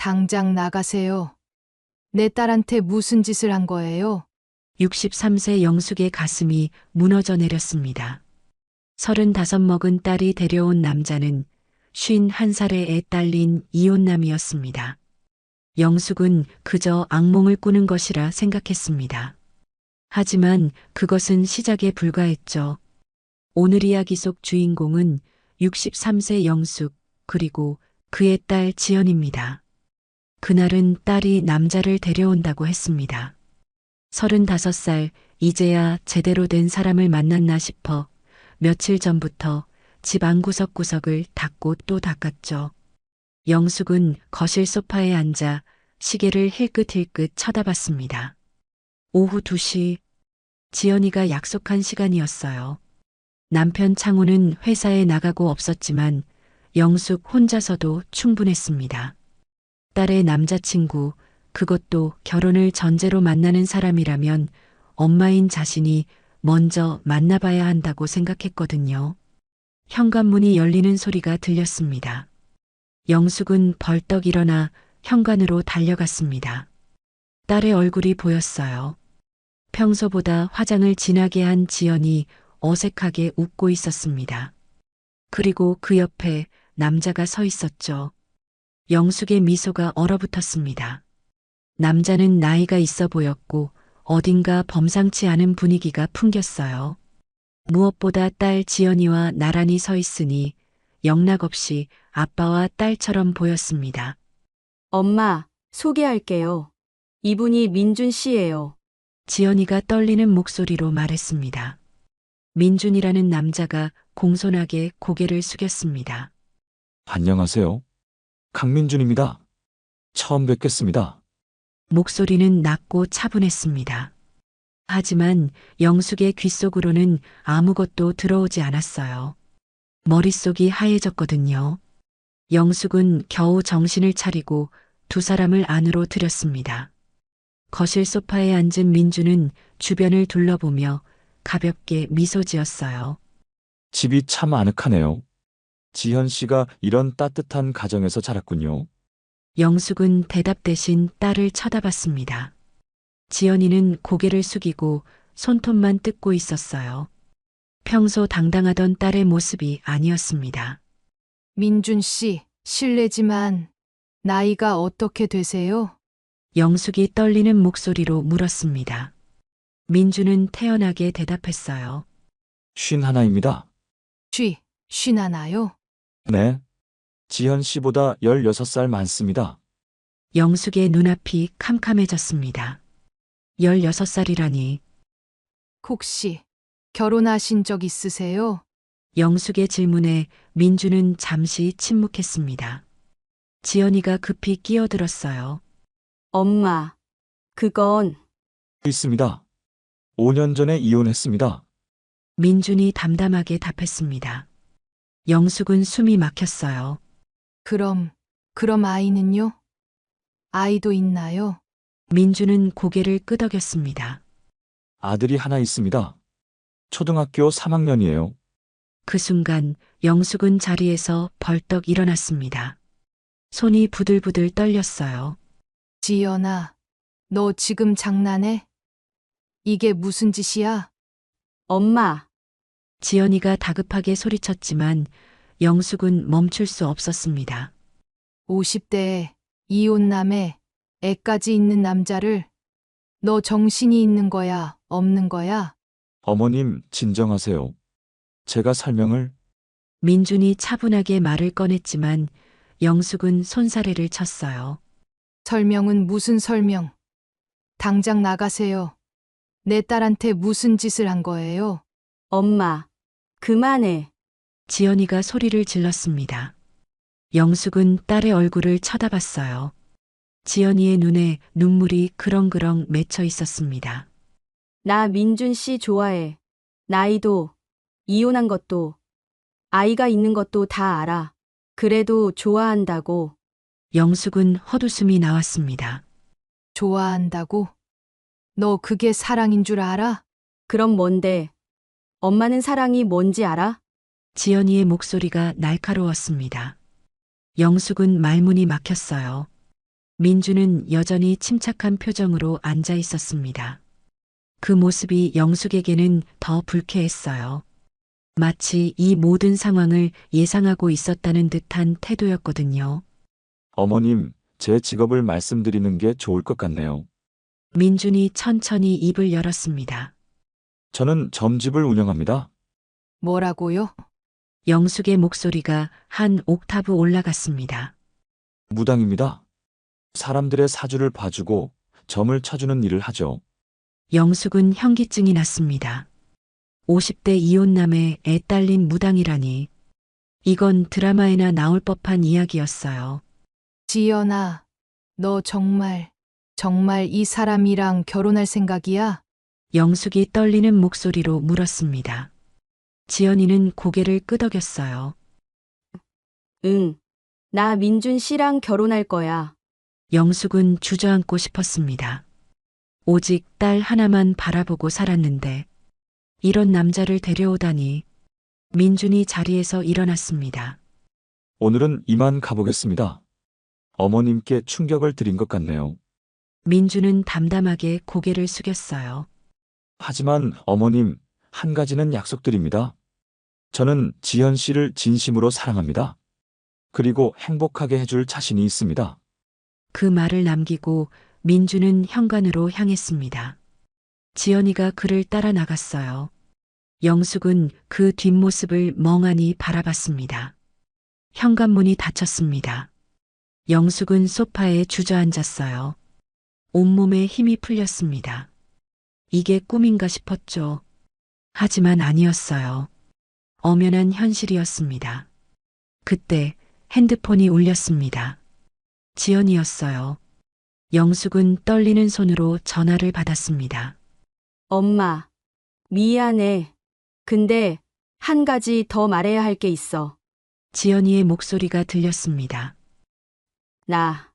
당장 나가세요. 내 딸한테 무슨 짓을 한 거예요? 63세 영숙의 가슴이 무너져 내렸습니다. 35 먹은 딸이 데려온 남자는 51살의 애 딸린 이혼남이었습니다. 영숙은 그저 악몽을 꾸는 것이라 생각했습니다. 하지만 그것은 시작에 불과했죠. 오늘 이야기 속 주인공은 63세 영숙 그리고 그의 딸 지연입니다. 그날은 딸이 남자를 데려온다고 했습니다. 35살, 이제야 제대로 된 사람을 만났나 싶어 며칠 전부터 집 안구석구석을 닦고 또 닦았죠. 영숙은 거실 소파에 앉아 시계를 힐끗힐끗 쳐다봤습니다. 오후 2시, 지연이가 약속한 시간이었어요. 남편 창호는 회사에 나가고 없었지만 영숙 혼자서도 충분했습니다. 딸의 남자친구, 그것도 결혼을 전제로 만나는 사람이라면 엄마인 자신이 먼저 만나봐야 한다고 생각했거든요. 현관문이 열리는 소리가 들렸습니다. 영숙은 벌떡 일어나 현관으로 달려갔습니다. 딸의 얼굴이 보였어요. 평소보다 화장을 진하게 한 지연이 어색하게 웃고 있었습니다. 그리고 그 옆에 남자가 서 있었죠. 영숙의 미소가 얼어붙었습니다. 남자는 나이가 있어 보였고 어딘가 범상치 않은 분위기가 풍겼어요. 무엇보다 딸 지연이와 나란히 서 있으니 영락없이 아빠와 딸처럼 보였습니다. 엄마, 소개할게요. 이분이 민준 씨예요. 지연이가 떨리는 목소리로 말했습니다. 민준이라는 남자가 공손하게 고개를 숙였습니다. 안녕하세요. 강민준입니다. 처음 뵙겠습니다. 목소리는 낮고 차분했습니다. 하지만 영숙의 귓속으로는 아무것도 들어오지 않았어요. 머릿속이 하얘졌거든요. 영숙은 겨우 정신을 차리고 두 사람을 안으로 들였습니다. 거실 소파에 앉은 민주는 주변을 둘러보며 가볍게 미소 지었어요. 집이 참 아늑하네요. 지현 씨가 이런 따뜻한 가정에서 자랐군요. 영숙은 대답 대신 딸을 쳐다봤습니다. 지연이는 고개를 숙이고 손톱만 뜯고 있었어요. 평소 당당하던 딸의 모습이 아니었습니다. 민준 씨, 실례지만 나이가 어떻게 되세요? 영숙이 떨리는 목소리로 물었습니다. 민주는 태연하게 대답했어요. 51입니다. 쉬나나요? 네. 지현 씨보다 16살 많습니다. 영숙의 눈앞이 캄캄해졌습니다. 16살이라니. 혹시 결혼하신 적 있으세요? 영숙의 질문에 민주는 잠시 침묵했습니다. 지연이가 급히 끼어들었어요. 엄마, 그건 있습니다. 5년 전에 이혼했습니다. 민준이 담담하게 답했습니다. 영숙은 숨이 막혔어요. 그럼 아이는요? 아이도 있나요? 민주는 고개를 끄덕였습니다. 아들이 하나 있습니다. 초등학교 3학년이에요. 그 순간 영숙은 자리에서 벌떡 일어났습니다. 손이 부들부들 떨렸어요. 지연아, 너 지금 장난해? 이게 무슨 짓이야? 엄마, 지연이가 다급하게 소리쳤지만 영숙은 멈출 수 없었습니다. 50대에 이혼남에 애까지 있는 남자를 너 정신이 있는 거야, 없는 거야? 어머님, 진정하세요. 제가 설명을... 민준이 차분하게 말을 꺼냈지만 영숙은 손사래를 쳤어요. 설명은 무슨 설명? 당장 나가세요. 내 딸한테 무슨 짓을 한 거예요? 엄마, 그만해. 지연이가 소리를 질렀습니다. 영숙은 딸의 얼굴을 쳐다봤어요. 지연이의 눈에 눈물이 그렁그렁 맺혀 있었습니다. 나 민준 씨 좋아해. 나이도, 이혼한 것도, 아이가 있는 것도 다 알아. 그래도 좋아한다고. 영숙은 헛웃음이 나왔습니다. 좋아한다고? 너 그게 사랑인 줄 알아? 그럼 뭔데? 엄마는 사랑이 뭔지 알아? 지연이의 목소리가 날카로웠습니다. 영숙은 말문이 막혔어요. 민주는 여전히 침착한 표정으로 앉아 있었습니다. 그 모습이 영숙에게는 더 불쾌했어요. 마치 이 모든 상황을 예상하고 있었다는 듯한 태도였거든요. 어머님, 제 직업을 말씀드리는 게 좋을 것 같네요. 민준이 천천히 입을 열었습니다. 저는 점집을 운영합니다. 뭐라고요? 영숙의 목소리가 한 옥타브 올라갔습니다. 무당입니다. 사람들의 사주를 봐주고 점을 쳐주는 일을 하죠. 영숙은 현기증이 났습니다. 50대 이혼남의 애 딸린 무당이라니. 이건 드라마에나 나올 법한 이야기였어요. 지연아, 너 정말 이 사람이랑 결혼할 생각이야? 영숙이 떨리는 목소리로 물었습니다. 지연이는 고개를 끄덕였어요. 응. 나 민준 씨랑 결혼할 거야. 영숙은 주저앉고 싶었습니다. 오직 딸 하나만 바라보고 살았는데 이런 남자를 데려오다니. 민준이 자리에서 일어났습니다. 오늘은 이만 가보겠습니다. 어머님께 충격을 드린 것 같네요. 민준은 담담하게 고개를 숙였어요. 하지만 어머님, 한 가지는 약속드립니다. 저는 지현 씨를 진심으로 사랑합니다. 그리고 행복하게 해줄 자신이 있습니다. 그 말을 남기고 민준은 현관으로 향했습니다. 지연이가 그를 따라 나갔어요. 영숙은 그 뒷모습을 멍하니 바라봤습니다. 현관문이 닫혔습니다. 영숙은 소파에 주저앉았어요. 온몸에 힘이 풀렸습니다. 이게 꿈인가 싶었죠. 하지만 아니었어요. 엄연한 현실이었습니다. 그때 핸드폰이 울렸습니다. 지연이었어요. 영숙은 떨리는 손으로 전화를 받았습니다. 엄마, 미안해. 근데 한 가지 더 말해야 할 게 있어. 지연이의 목소리가 들렸습니다. 나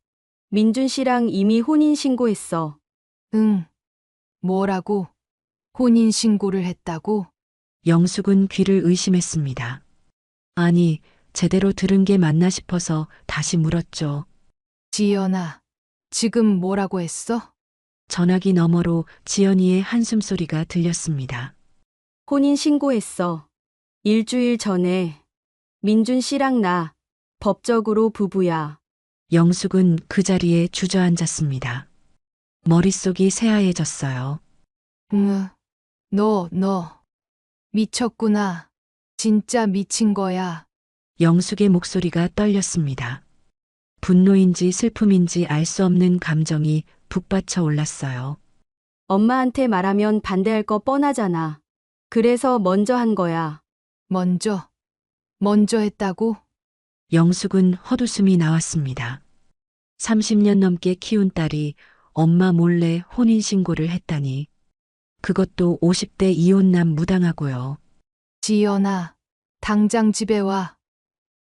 민준 씨랑 이미 혼인신고했어. 응. 뭐라고? 혼인신고를 했다고? 영숙은 귀를 의심했습니다. 아니, 제대로 들은 게 맞나 싶어서 다시 물었죠. 지연아, 지금 뭐라고 했어? 전화기 너머로 지연이의 한숨소리가 들렸습니다. 혼인신고했어. 일주일 전에. 민준 씨랑 나 법적으로 부부야. 영숙은 그 자리에 주저앉았습니다. 머릿속이 새하얘졌어요. 너 미쳤구나. 진짜 미친 거야. 영숙의 목소리가 떨렸습니다. 분노인지 슬픔인지 알 수 없는 감정이 북받쳐 올랐어요. 엄마한테 말하면 반대할 거 뻔하잖아. 그래서 먼저 한 거야. 먼저 했다고? 영숙은 헛웃음이 나왔습니다. 30년 넘게 키운 딸이 엄마 몰래 혼인신고를 했다니. 그것도 50대 이혼남 무당하고요. 지연아, 당장 집에 와.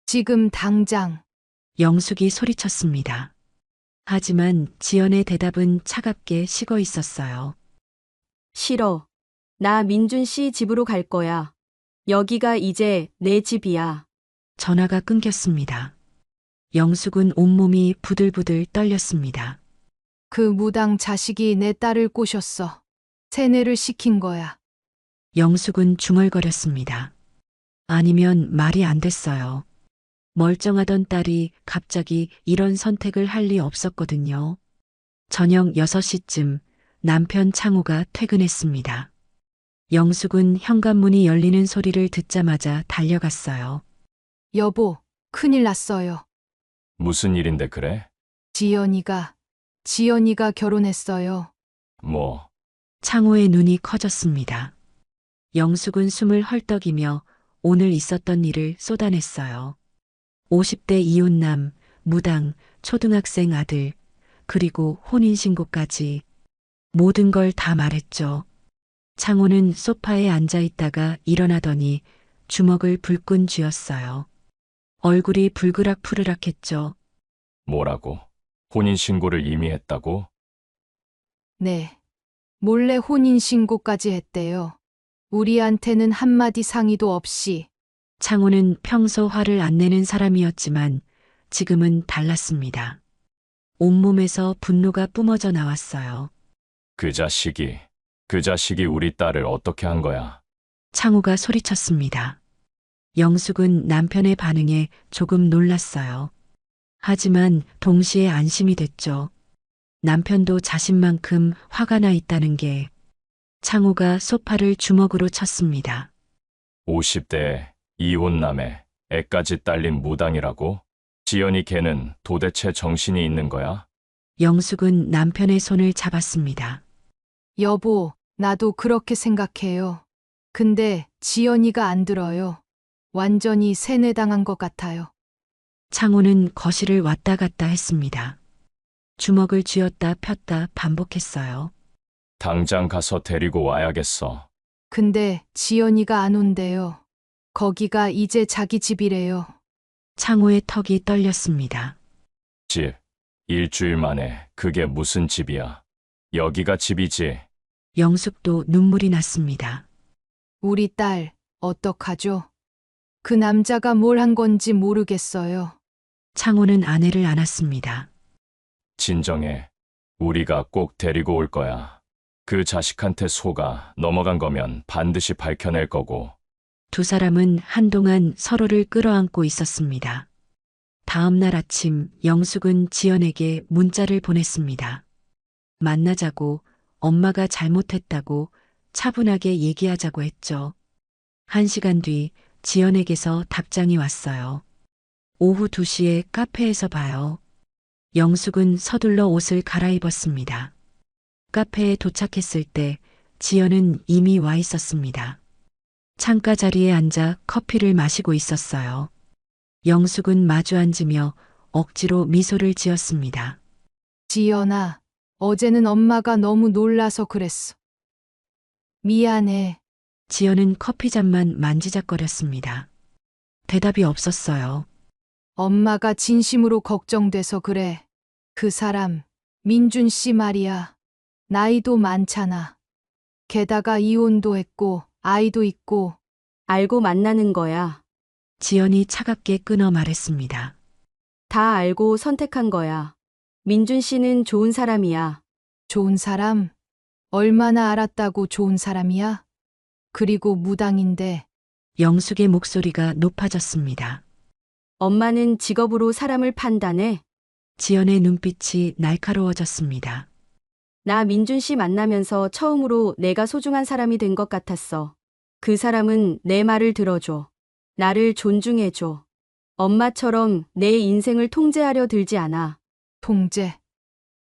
지금 당장. 영숙이 소리쳤습니다. 하지만 지연의 대답은 차갑게 식어 있었어요. 싫어. 나 민준 씨 집으로 갈 거야. 여기가 이제 내 집이야. 전화가 끊겼습니다. 영숙은 온몸이 부들부들 떨렸습니다. 그 무당 자식이 내 딸을 꼬셨어. 세뇌를 시킨 거야. 영숙은 중얼거렸습니다. 아니면 말이 안 됐어요. 멀쩡하던 딸이 갑자기 이런 선택을 할 리 없었거든요. 저녁 6시쯤 남편 창호가 퇴근했습니다. 영숙은 현관문이 열리는 소리를 듣자마자 달려갔어요. 여보, 큰일 났어요. 무슨 일인데 그래? 지연이가 결혼했어요. 뭐, 창호의 눈이 커졌습니다. 영숙은 숨을 헐떡이며 오늘 있었던 일을 쏟아냈어요. 50대 이혼남, 무당, 초등학생 아들, 그리고 혼인신고까지 모든 걸 다 말했죠. 창호는 소파에 앉아 있다가 일어나더니 주먹을 불끈 쥐었어요. 얼굴이 불그락푸르락했죠. 뭐라고? 혼인신고를 이미 했다고? 네. 몰래 혼인신고까지 했대요. 우리한테는 한마디 상의도 없이. 창호는 평소 화를 안 내는 사람이었지만 지금은 달랐습니다. 온몸에서 분노가 뿜어져 나왔어요. 그 자식이 우리 딸을 어떻게 한 거야? 창호가 소리쳤습니다. 영숙은 남편의 반응에 조금 놀랐어요. 하지만 동시에 안심이 됐죠. 남편도 자신만큼 화가 나 있다는 게. 창호가 소파를 주먹으로 쳤습니다. 50대에 이혼남에 애까지 딸린 무당이라고? 지연이 걔는 도대체 정신이 있는 거야? 영숙은 남편의 손을 잡았습니다. 여보, 나도 그렇게 생각해요. 근데 지연이가 안 들어요. 완전히 세뇌당한 것 같아요. 창호는 거실을 왔다 갔다 했습니다. 주먹을 쥐었다 폈다 반복했어요. 당장 가서 데리고 와야겠어. 근데 지연이가 안 온대요. 거기가 이제 자기 집이래요. 창호의 턱이 떨렸습니다. 집. 일주일 만에 그게 무슨 집이야? 여기가 집이지. 영숙도 눈물이 났습니다. 우리 딸, 어떡하죠? 그 남자가 뭘 한 건지 모르겠어요. 창호는 아내를 안았습니다. 진정해. 우리가 꼭 데리고 올 거야. 그 자식한테 속아 넘어간 거면 반드시 밝혀낼 거고. 두 사람은 한동안 서로를 끌어안고 있었습니다. 다음 날 아침 영숙은 지연에게 문자를 보냈습니다. 만나자고, 엄마가 잘못했다고 차분하게 얘기하자고 했죠. 1시간 뒤 지연에게서 답장이 왔어요. 오후 2시에 카페에서 봐요. 영숙은 서둘러 옷을 갈아입었습니다. 카페에 도착했을 때 지연은 이미 와 있었습니다. 창가 자리에 앉아 커피를 마시고 있었어요. 영숙은 마주 앉으며 억지로 미소를 지었습니다. 지연아, 어제는 엄마가 너무 놀라서 그랬어. 미안해. 지연은 커피잔만 만지작거렸습니다. 대답이 없었어요. 엄마가 진심으로 걱정돼서 그래. 그 사람, 민준 씨 말이야. 나이도 많잖아. 게다가 이혼도 했고, 아이도 있고. 알고 만나는 거야. 지연이 차갑게 끊어 말했습니다. 다 알고 선택한 거야. 민준 씨는 좋은 사람이야. 좋은 사람? 얼마나 알았다고 좋은 사람이야? 그리고 무당인데. 영숙의 목소리가 높아졌습니다. 엄마는 직업으로 사람을 판단해. 지연의 눈빛이 날카로워졌습니다. 나 민준 씨 만나면서 처음으로 내가 소중한 사람이 된 것 같았어. 그 사람은 내 말을 들어줘. 나를 존중해줘. 엄마처럼 내 인생을 통제하려 들지 않아. 통제.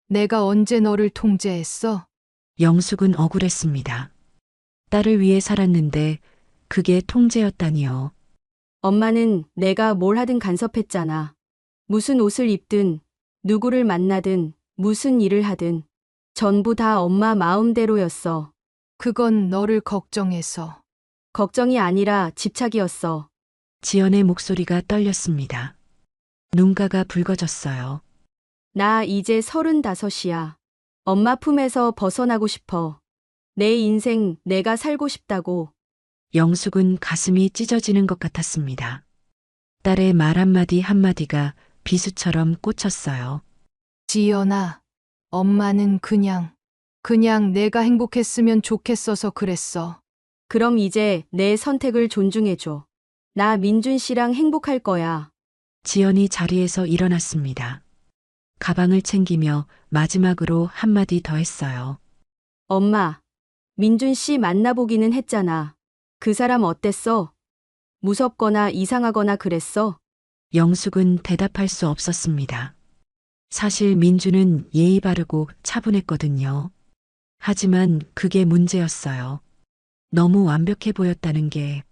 내가 언제 너를 통제했어? 영숙은 억울했습니다. 딸을 위해 살았는데 그게 통제였다니요. 엄마는 내가 뭘 하든 간섭했잖아. 무슨 옷을 입든, 누구를 만나든, 무슨 일을 하든. 전부 다 엄마 마음대로였어. 그건 너를 걱정해서. 걱정이 아니라 집착이었어. 지연의 목소리가 떨렸습니다. 눈가가 붉어졌어요. 나 이제 35이야. 엄마 품에서 벗어나고 싶어. 내 인생 내가 살고 싶다고. 영숙은 가슴이 찢어지는 것 같았습니다. 딸의 말 한마디 한마디가 비수처럼 꽂혔어요. 지연아, 엄마는 그냥 내가 행복했으면 좋겠어서 그랬어. 그럼 이제 내 선택을 존중해줘. 나 민준 씨랑 행복할 거야. 지연이 자리에서 일어났습니다. 가방을 챙기며 마지막으로 한마디 더 했어요. 엄마, 민준 씨 만나보기는 했잖아. 그 사람 어땠어? 무섭거나 이상하거나 그랬어? 영숙은 대답할 수 없었습니다. 사실 민주는 예의 바르고 차분했거든요. 하지만 그게 문제였어요. 너무 완벽해 보였다는 게.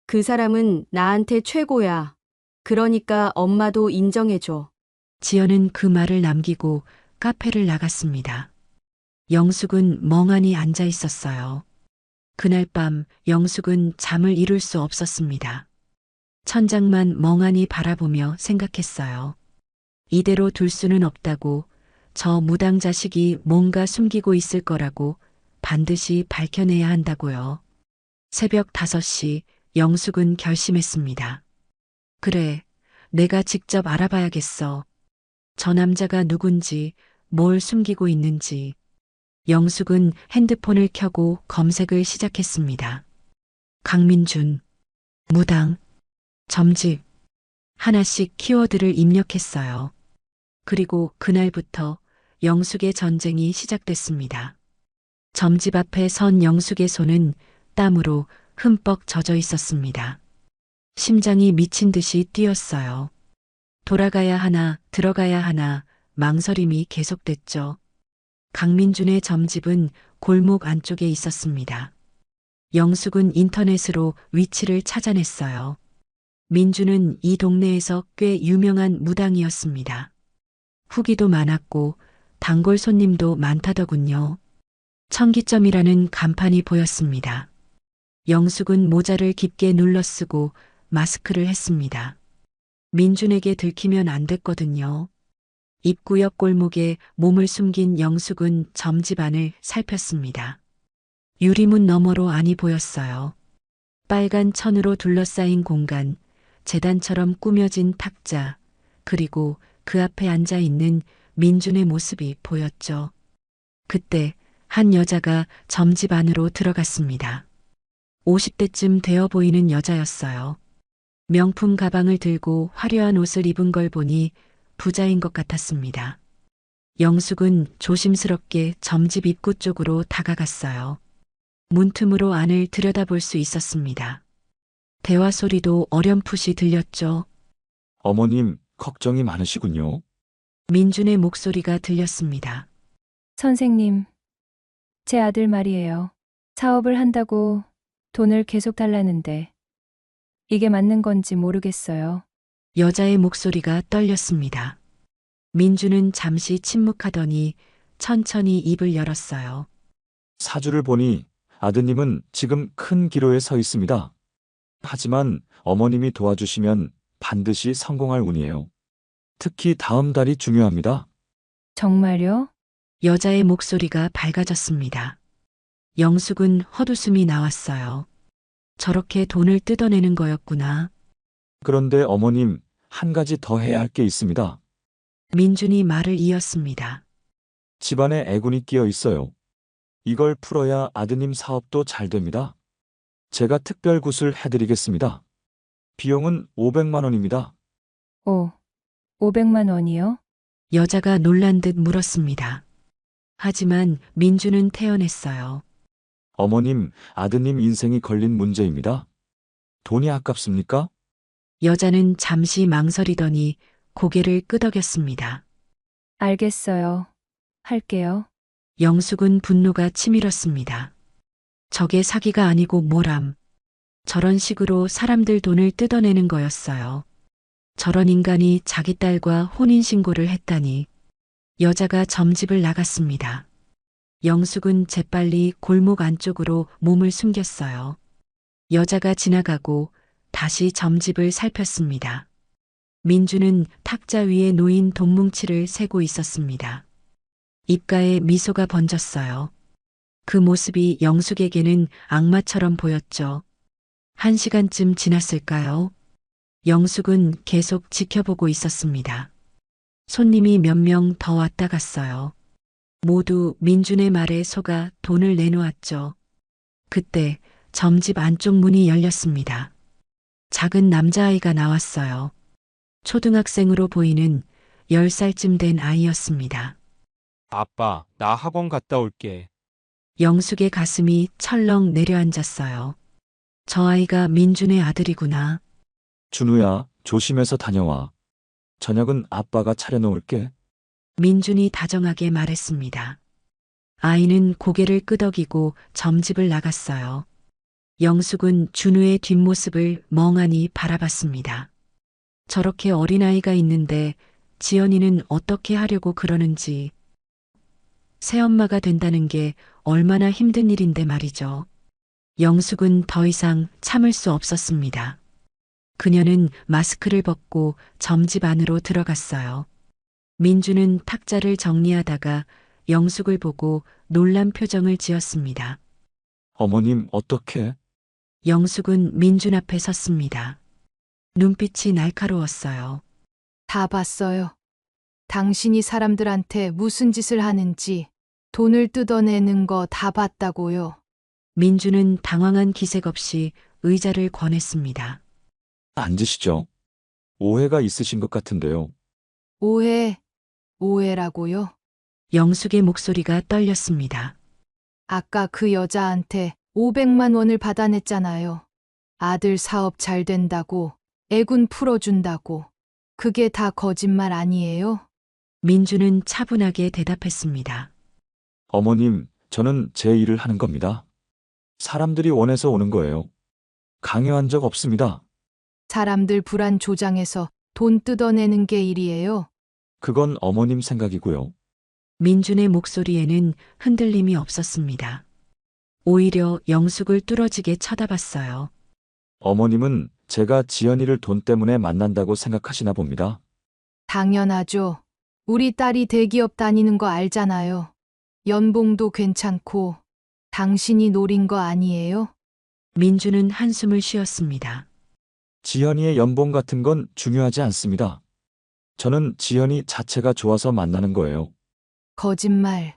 그 사람은 나한테 최고야. 그러니까 엄마도 인정해줘. 지연은 그 말을 남기고 카페를 나갔습니다. 영숙은 멍하니 앉아 있었어요. 그날 밤 영숙은 잠을 이룰 수 없었습니다. 천장만 멍하니 바라보며 생각했어요. 이대로 둘 수는 없다고, 저 무당 자식이 뭔가 숨기고 있을 거라고 반드시 밝혀내야 한다고요. 새벽 5시 영숙은 결심했습니다. 그래, 내가 직접 알아봐야겠어. 저 남자가 누군지, 뭘 숨기고 있는지. 영숙은 핸드폰을 켜고 검색을 시작했습니다. 강민준, 무당, 점집. 하나씩 키워드를 입력했어요. 그리고 그날부터 영숙의 전쟁이 시작됐습니다. 점집 앞에 선 영숙의 손은 땀으로 흠뻑 젖어 있었습니다. 심장이 미친 듯이 뛰었어요. 돌아가야 하나, 들어가야 하나, 망설임이 계속됐죠. 강민준의 점집은 골목 안쪽에 있었습니다. 영숙은 인터넷으로 위치를 찾아냈어요. 민준은 이 동네에서 꽤 유명한 무당이었습니다. 후기도 많았고 단골 손님도 많다더군요. 청기점이라는 간판이 보였습니다. 영숙은 모자를 깊게 눌러쓰고 마스크를 했습니다. 민준에게 들키면 안 됐거든요. 입구 옆 골목에 몸을 숨긴 영숙은 점집 안을 살폈습니다. 유리문 너머로 안이 보였어요. 빨간 천으로 둘러싸인 공간, 재단처럼 꾸며진 탁자, 그리고 그 앞에 앉아 있는 민준의 모습이 보였죠. 그때 한 여자가 점집 안으로 들어갔습니다. 50대쯤 되어 보이는 여자였어요. 명품 가방을 들고 화려한 옷을 입은 걸 보니 부자인 것 같았습니다. 영숙은 조심스럽게 점집 입구 쪽으로 다가갔어요. 문틈으로 안을 들여다볼 수 있었습니다. 대화 소리도 어렴풋이 들렸죠. 어머님, 걱정이 많으시군요. 민준의 목소리가 들렸습니다. 선생님, 제 아들 말이에요. 사업을 한다고 돈을 계속 달라는데 이게 맞는 건지 모르겠어요. 여자의 목소리가 떨렸습니다. 민준은 잠시 침묵하더니 천천히 입을 열었어요. 사주를 보니 아드님은 지금 큰 기로에 서 있습니다. 하지만 어머님이 도와주시면 반드시 성공할 운이에요. 특히 다음 달이 중요합니다. 정말요? 여자의 목소리가 밝아졌습니다. 영숙은 헛웃음이 나왔어요. 저렇게 돈을 뜯어내는 거였구나. 그런데 어머님, 한 가지 더 해야 할 게 있습니다. 민준이 말을 이었습니다. 집안에 애군이 끼어 있어요. 이걸 풀어야 아드님 사업도 잘 됩니다. 제가 특별 굿을 해드리겠습니다. 비용은 500만 원입니다. 500만 원이요? 여자가 놀란 듯 물었습니다. 하지만 민준은 태연했어요. 어머님, 아드님 인생이 걸린 문제입니다. 돈이 아깝습니까? 여자는 잠시 망설이더니 고개를 끄덕였습니다. 알겠어요. 할게요. 영숙은 분노가 치밀었습니다. 저게 사기가 아니고 뭐람. 저런 식으로 사람들 돈을 뜯어내는 거였어요. 저런 인간이 자기 딸과 혼인신고를 했다니. 여자가 점집을 나갔습니다. 영숙은 재빨리 골목 안쪽으로 몸을 숨겼어요. 여자가 지나가고 다시 점집을 살폈습니다. 민주는 탁자 위에 놓인 돈뭉치를 세고 있었습니다. 입가에 미소가 번졌어요. 그 모습이 영숙에게는 악마처럼 보였죠. 1시간쯤 지났을까요? 영숙은 계속 지켜보고 있었습니다. 손님이 몇 명 더 왔다 갔어요. 모두 민준의 말에 속아 돈을 내놓았죠. 그때 점집 안쪽 문이 열렸습니다. 작은 남자아이가 나왔어요. 초등학생으로 보이는 10살쯤 된 아이였습니다. 아빠, 나 학원 갔다 올게. 영숙의 가슴이 철렁 내려앉았어요. 저 아이가 민준의 아들이구나. 준우야, 조심해서 다녀와. 저녁은 아빠가 차려놓을게. 민준이 다정하게 말했습니다. 아이는 고개를 끄덕이고 점집을 나갔어요. 영숙은 준우의 뒷모습을 멍하니 바라봤습니다. 저렇게 어린아이가 있는데 지연이는 어떻게 하려고 그러는지. 새엄마가 된다는 게 얼마나 힘든 일인데 말이죠. 영숙은 더 이상 참을 수 없었습니다. 그녀는 마스크를 벗고 점집 안으로 들어갔어요. 민주는 탁자를 정리하다가 영숙을 보고 놀란 표정을 지었습니다. 어머님, 어떻게? 영숙은 민준 앞에 섰습니다. 눈빛이 날카로웠어요. 다 봤어요. 당신이 사람들한테 무슨 짓을 하는지 돈을 뜯어내는 거 다 봤다고요. 민주는 당황한 기색 없이 의자를 권했습니다. 앉으시죠. 오해가 있으신 것 같은데요. 오해라고요? 영숙의 목소리가 떨렸습니다. 아까 그 여자한테 500만 원을 받아냈잖아요. 아들 사업 잘 된다고, 애군 풀어준다고. 그게 다 거짓말 아니에요? 민주는 차분하게 대답했습니다. 어머님, 저는 제 일을 하는 겁니다. 사람들이 원해서 오는 거예요. 강요한 적 없습니다. 사람들 불안 조장해서 돈 뜯어내는 게 일이에요. 그건 어머님 생각이고요. 민준의 목소리에는 흔들림이 없었습니다. 오히려 영숙을 뚫어지게 쳐다봤어요. 어머님은 제가 지연이를 돈 때문에 만난다고 생각하시나 봅니다. 당연하죠. 우리 딸이 대기업 다니는 거 알잖아요. 연봉도 괜찮고, 당신이 노린 거 아니에요? 민주는 한숨을 쉬었습니다. 지연이의 연봉 같은 건 중요하지 않습니다. 저는 지연이 자체가 좋아서 만나는 거예요. 거짓말.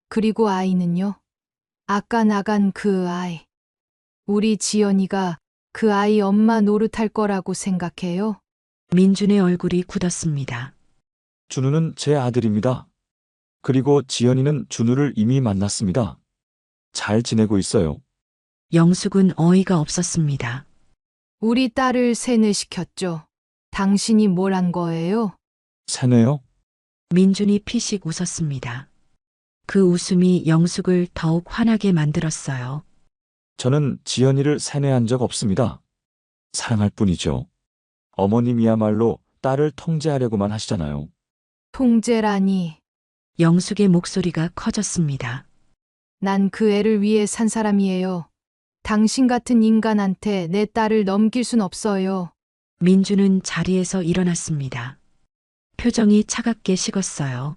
그리고 아이는요? 아까 나간 그 아이. 우리 지연이가 그 아이 엄마 노릇할 거라고 생각해요? 민준의 얼굴이 굳었습니다. 준우는 제 아들입니다. 그리고 지연이는 준우를 이미 만났습니다. 잘 지내고 있어요. 영숙은 어이가 없었습니다. 우리 딸을 세뇌시켰죠. 당신이 뭘 한 거예요? 세뇌요? 민준이 피식 웃었습니다. 그 웃음이 영숙을 더욱 화나게 만들었어요. 저는 지연이를 세뇌한 적 없습니다. 사랑할 뿐이죠. 어머님이야말로 딸을 통제하려고만 하시잖아요. 통제라니. 영숙의 목소리가 커졌습니다. 난 그 애를 위해 산 사람이에요. 당신 같은 인간한테 내 딸을 넘길 순 없어요. 민주는 자리에서 일어났습니다. 표정이 차갑게 식었어요.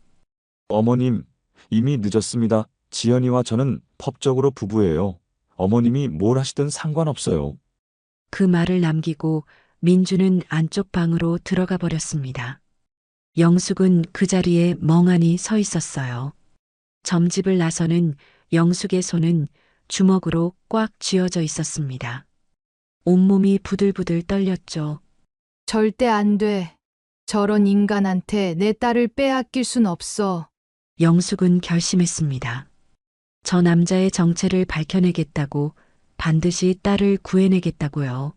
어머님, 이미 늦었습니다. 지연이와 저는 법적으로 부부예요. 어머님이 뭘 하시든 상관없어요. 그 말을 남기고 민주는 안쪽 방으로 들어가 버렸습니다. 영숙은 그 자리에 멍하니 서 있었어요. 점집을 나서는 영숙의 손은 주먹으로 꽉 쥐어져 있었습니다. 온몸이 부들부들 떨렸죠. 절대 안 돼. 저런 인간한테 내 딸을 빼앗길 순 없어. 영숙은 결심했습니다. 저 남자의 정체를 밝혀내겠다고, 반드시 딸을 구해내겠다고요.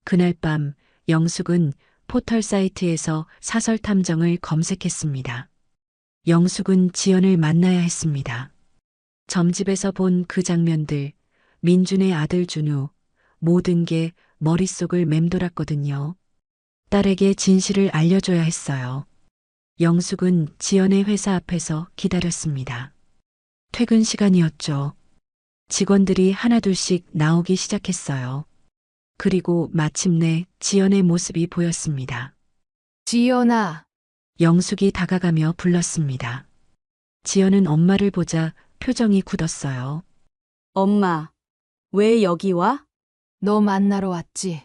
그날 밤 영숙은 포털 사이트에서 사설 탐정을 검색했습니다. 영숙은 지연을 만나야 했습니다. 점집에서 본 그 장면들, 민준의 아들 준우, 모든 게 머릿속을 맴돌았거든요. 딸에게 진실을 알려줘야 했어요. 영숙은 지연의 회사 앞에서 기다렸습니다. 퇴근 시간이었죠. 직원들이 하나둘씩 나오기 시작했어요. 그리고 마침내 지연의 모습이 보였습니다. 지연아, 영숙이 다가가며 불렀습니다. 지연은 엄마를 보자 표정이 굳었어요. 엄마, 왜 여기 와? 너 만나러 왔지.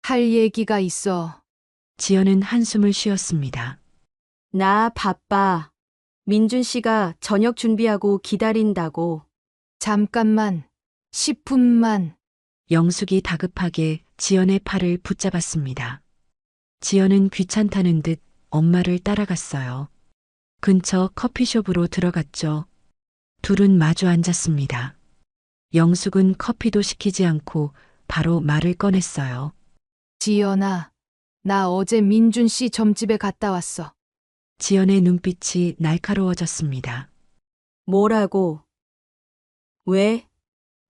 할 얘기가 있어. 지연은 한숨을 쉬었습니다. 나 바빠. 민준 씨가 저녁 준비하고 기다린다고. 잠깐만, 10분만. 영숙이 다급하게 지연의 팔을 붙잡았습니다. 지연은 귀찮다는 듯 엄마를 따라갔어요. 근처 커피숍으로 들어갔죠. 둘은 마주 앉았습니다. 영숙은 커피도 시키지 않고 바로 말을 꺼냈어요. 지연아, 나 어제 민준 씨 점집에 갔다 왔어. 지연의 눈빛이 날카로워졌습니다. 뭐라고? 왜?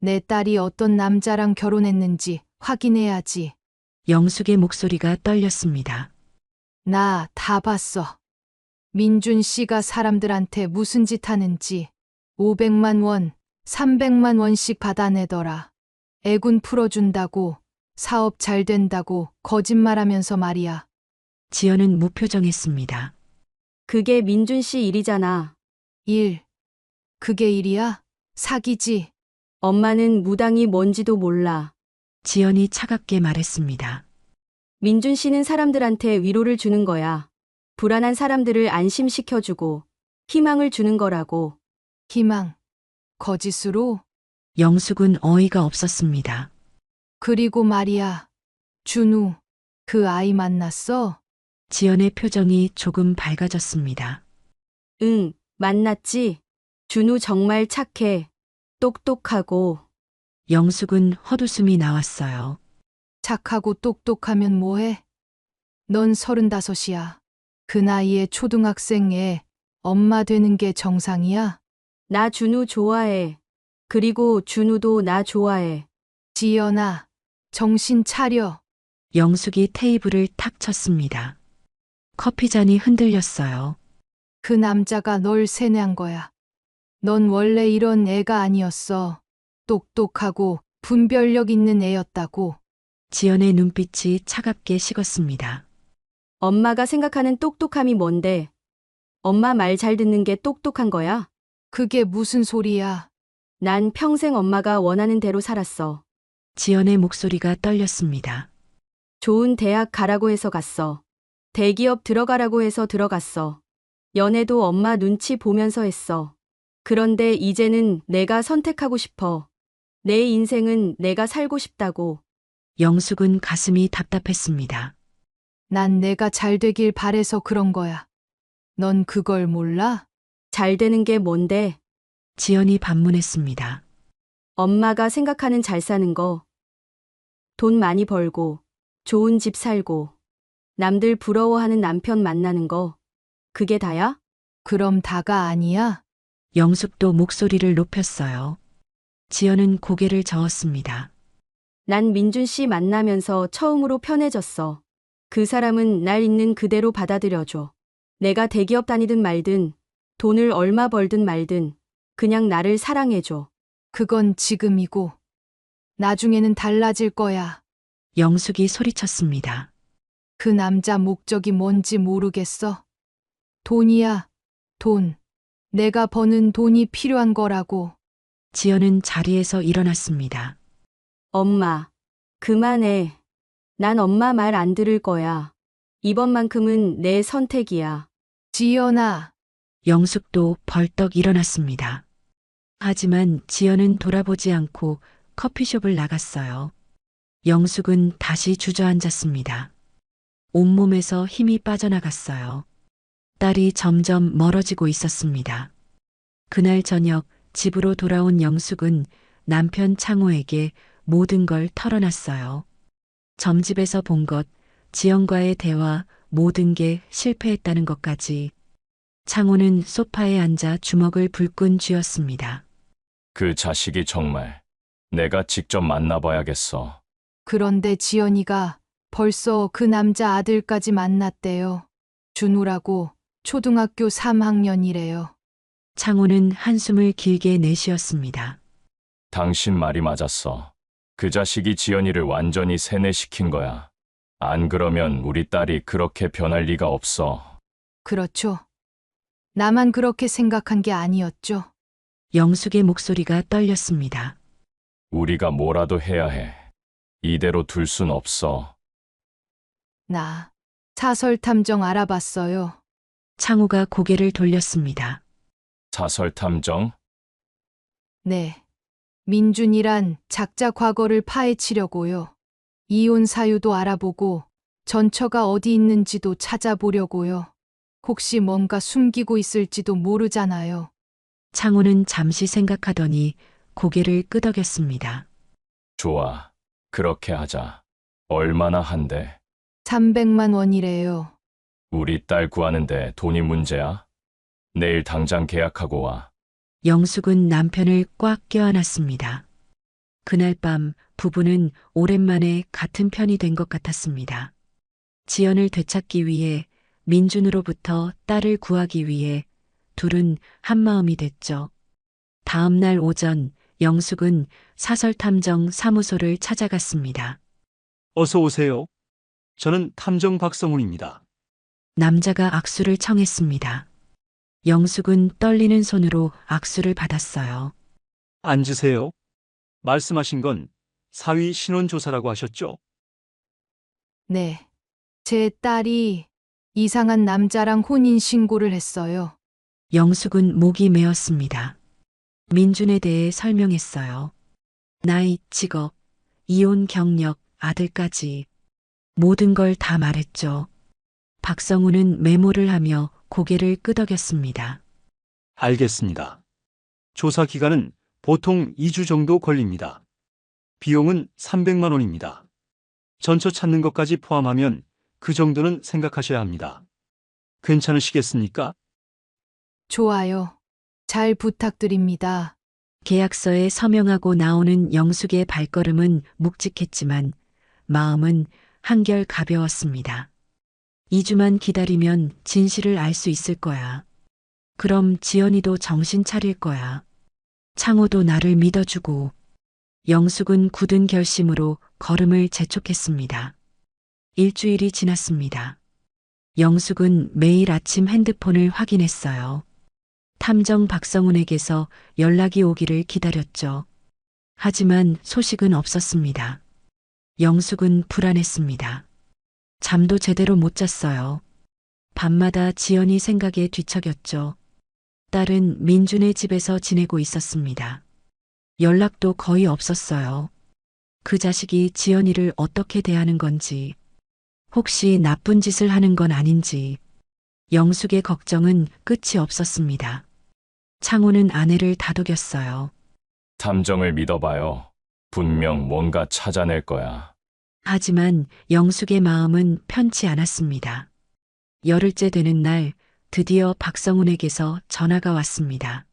내 딸이 어떤 남자랑 결혼했는지 확인해야지. 영숙의 목소리가 떨렸습니다. 나 다 봤어. 민준 씨가 사람들한테 무슨 짓 하는지 500만 원, 300만 원씩 받아내더라. 애군 풀어준다고, 사업 잘 된다고 거짓말하면서 말이야. 지연은 무표정했습니다. 그게 민준 씨 일이잖아. 일. 그게 일이야? 사기지. 엄마는 무당이 뭔지도 몰라. 지연이 차갑게 말했습니다. 민준 씨는 사람들한테 위로를 주는 거야. 불안한 사람들을 안심시켜주고 희망을 주는 거라고. 희망. 거짓으로? 영숙은 어이가 없었습니다. 그리고 말이야. 준우. 그 아이 만났어? 지연의 표정이 조금 밝아졌습니다. 응, 만났지. 준우 정말 착해. 똑똑하고. 영숙은 헛웃음이 나왔어요. 착하고 똑똑하면 뭐해? 넌 35이야. 그 나이에 초등학생 애 엄마 되는 게 정상이야? 나 준우 좋아해. 그리고 준우도 나 좋아해. 지연아, 정신 차려. 영숙이 테이블을 탁 쳤습니다. 커피잔이 흔들렸어요. 그 남자가 널 세뇌한 거야. 넌 원래 이런 애가 아니었어. 똑똑하고 분별력 있는 애였다고. 지연의 눈빛이 차갑게 식었습니다. 엄마가 생각하는 똑똑함이 뭔데? 엄마 말 잘 듣는 게 똑똑한 거야? 그게 무슨 소리야? 난 평생 엄마가 원하는 대로 살았어. 지연의 목소리가 떨렸습니다. 좋은 대학 가라고 해서 갔어. 대기업 들어가라고 해서 들어갔어. 연애도 엄마 눈치 보면서 했어. 그런데 이제는 내가 선택하고 싶어. 내 인생은 내가 살고 싶다고. 영숙은 가슴이 답답했습니다. 난 내가 잘 되길 바래서 그런 거야. 넌 그걸 몰라? 잘 되는 게 뭔데? 지연이 반문했습니다. 엄마가 생각하는 잘 사는 거. 돈 많이 벌고, 좋은 집 살고, 남들 부러워하는 남편 만나는 거. 그게 다야? 그럼 다가 아니야? 영숙도 목소리를 높였어요. 지연은 고개를 저었습니다. 난 민준 씨 만나면서 처음으로 편해졌어. 그 사람은 날 있는 그대로 받아들여줘. 내가 대기업 다니든 말든, 돈을 얼마 벌든 말든, 그냥 나를 사랑해줘. 그건 지금이고. 나중에는 달라질 거야. 영숙이 소리쳤습니다. 그 남자 목적이 뭔지 모르겠어. 돈이야, 돈. 내가 버는 돈이 필요한 거라고. 지연은 자리에서 일어났습니다. 엄마, 그만해. 난 엄마 말 안 들을 거야. 이번만큼은 내 선택이야. 지연아, 영숙도 벌떡 일어났습니다. 하지만 지연은 돌아보지 않고 커피숍을 나갔어요. 영숙은 다시 주저앉았습니다. 온몸에서 힘이 빠져나갔어요. 딸이 점점 멀어지고 있었습니다. 그날 저녁 집으로 돌아온 영숙은 남편 창호에게 모든 걸 털어놨어요. 점집에서 본 것, 지연과의 대화, 모든 게 실패했다는 것까지. 창호는 소파에 앉아 주먹을 불끈 쥐었습니다. 그 자식이 정말 내가 직접 만나봐야겠어. 그런데 지연이가 벌써 그 남자 아들까지 만났대요. 준우라고 초등학교 3학년이래요. 창호는 한숨을 길게 내쉬었습니다. 당신 말이 맞았어. 그 자식이 지연이를 완전히 세뇌시킨 거야. 안 그러면 우리 딸이 그렇게 변할 리가 없어. 그렇죠. 나만 그렇게 생각한 게 아니었죠. 영숙의 목소리가 떨렸습니다. 우리가 뭐라도 해야 해. 이대로 둘 순 없어. 나 사설 탐정 알아봤어요. 창호가 고개를 돌렸습니다. 사설 탐정? 네. 민준이란 작자 과거를 파헤치려고요. 이혼 사유도 알아보고 전처가 어디 있는지도 찾아보려고요. 혹시 뭔가 숨기고 있을지도 모르잖아요. 창호는 잠시 생각하더니 고개를 끄덕였습니다. 좋아. 그렇게 하자. 얼마나 한대? 300만 원이래요. 우리 딸 구하는데 돈이 문제야? 내일 당장 계약하고 와. 영숙은 남편을 꽉 껴안았습니다. 그날 밤 부부는 오랜만에 같은 편이 된 것 같았습니다. 지연을 되찾기 위해 민준으로부터 딸을 구하기 위해 둘은 한마음이 됐죠. 다음 날 오전 영숙은 사설탐정 사무소를 찾아갔습니다. 어서 오세요. 저는 탐정 박성훈입니다. 남자가 악수를 청했습니다. 영숙은 떨리는 손으로 악수를 받았어요. 앉으세요. 말씀하신 건 사위 신원 조사라고 하셨죠? 네. 제 딸이 이상한 남자랑 혼인 신고를 했어요. 영숙은 목이 메었습니다. 민준에 대해 설명했어요. 나이, 직업, 이혼 경력, 아들까지 모든 걸 다 말했죠. 박성우는 메모를 하며 고개를 끄덕였습니다. 알겠습니다. 조사 기간은 보통 2주 정도 걸립니다. 비용은 300만 원입니다. 전처 찾는 것까지 포함하면 그 정도는 생각하셔야 합니다. 괜찮으시겠습니까? 좋아요. 잘 부탁드립니다. 계약서에 서명하고 나오는 영숙의 발걸음은 묵직했지만 마음은 한결 가벼웠습니다. 2주만 기다리면 진실을 알 수 있을 거야. 그럼 지연이도 정신 차릴 거야. 창호도 나를 믿어주고. 영숙은 굳은 결심으로 걸음을 재촉했습니다. 일주일이 지났습니다. 영숙은 매일 아침 핸드폰을 확인했어요. 탐정 박성훈에게서 연락이 오기를 기다렸죠. 하지만 소식은 없었습니다. 영숙은 불안했습니다. 잠도 제대로 못 잤어요. 밤마다 지연이 생각에 뒤척였죠. 딸은 민준의 집에서 지내고 있었습니다. 연락도 거의 없었어요. 그 자식이 지연이를 어떻게 대하는 건지, 혹시 나쁜 짓을 하는 건 아닌지, 영숙의 걱정은 끝이 없었습니다. 창호는 아내를 다독였어요. 탐정을 믿어봐요. 분명 뭔가 찾아낼 거야. 하지만 영숙의 마음은 편치 않았습니다. 열흘째 되는 날 드디어 박성훈에게서 전화가 왔습니다.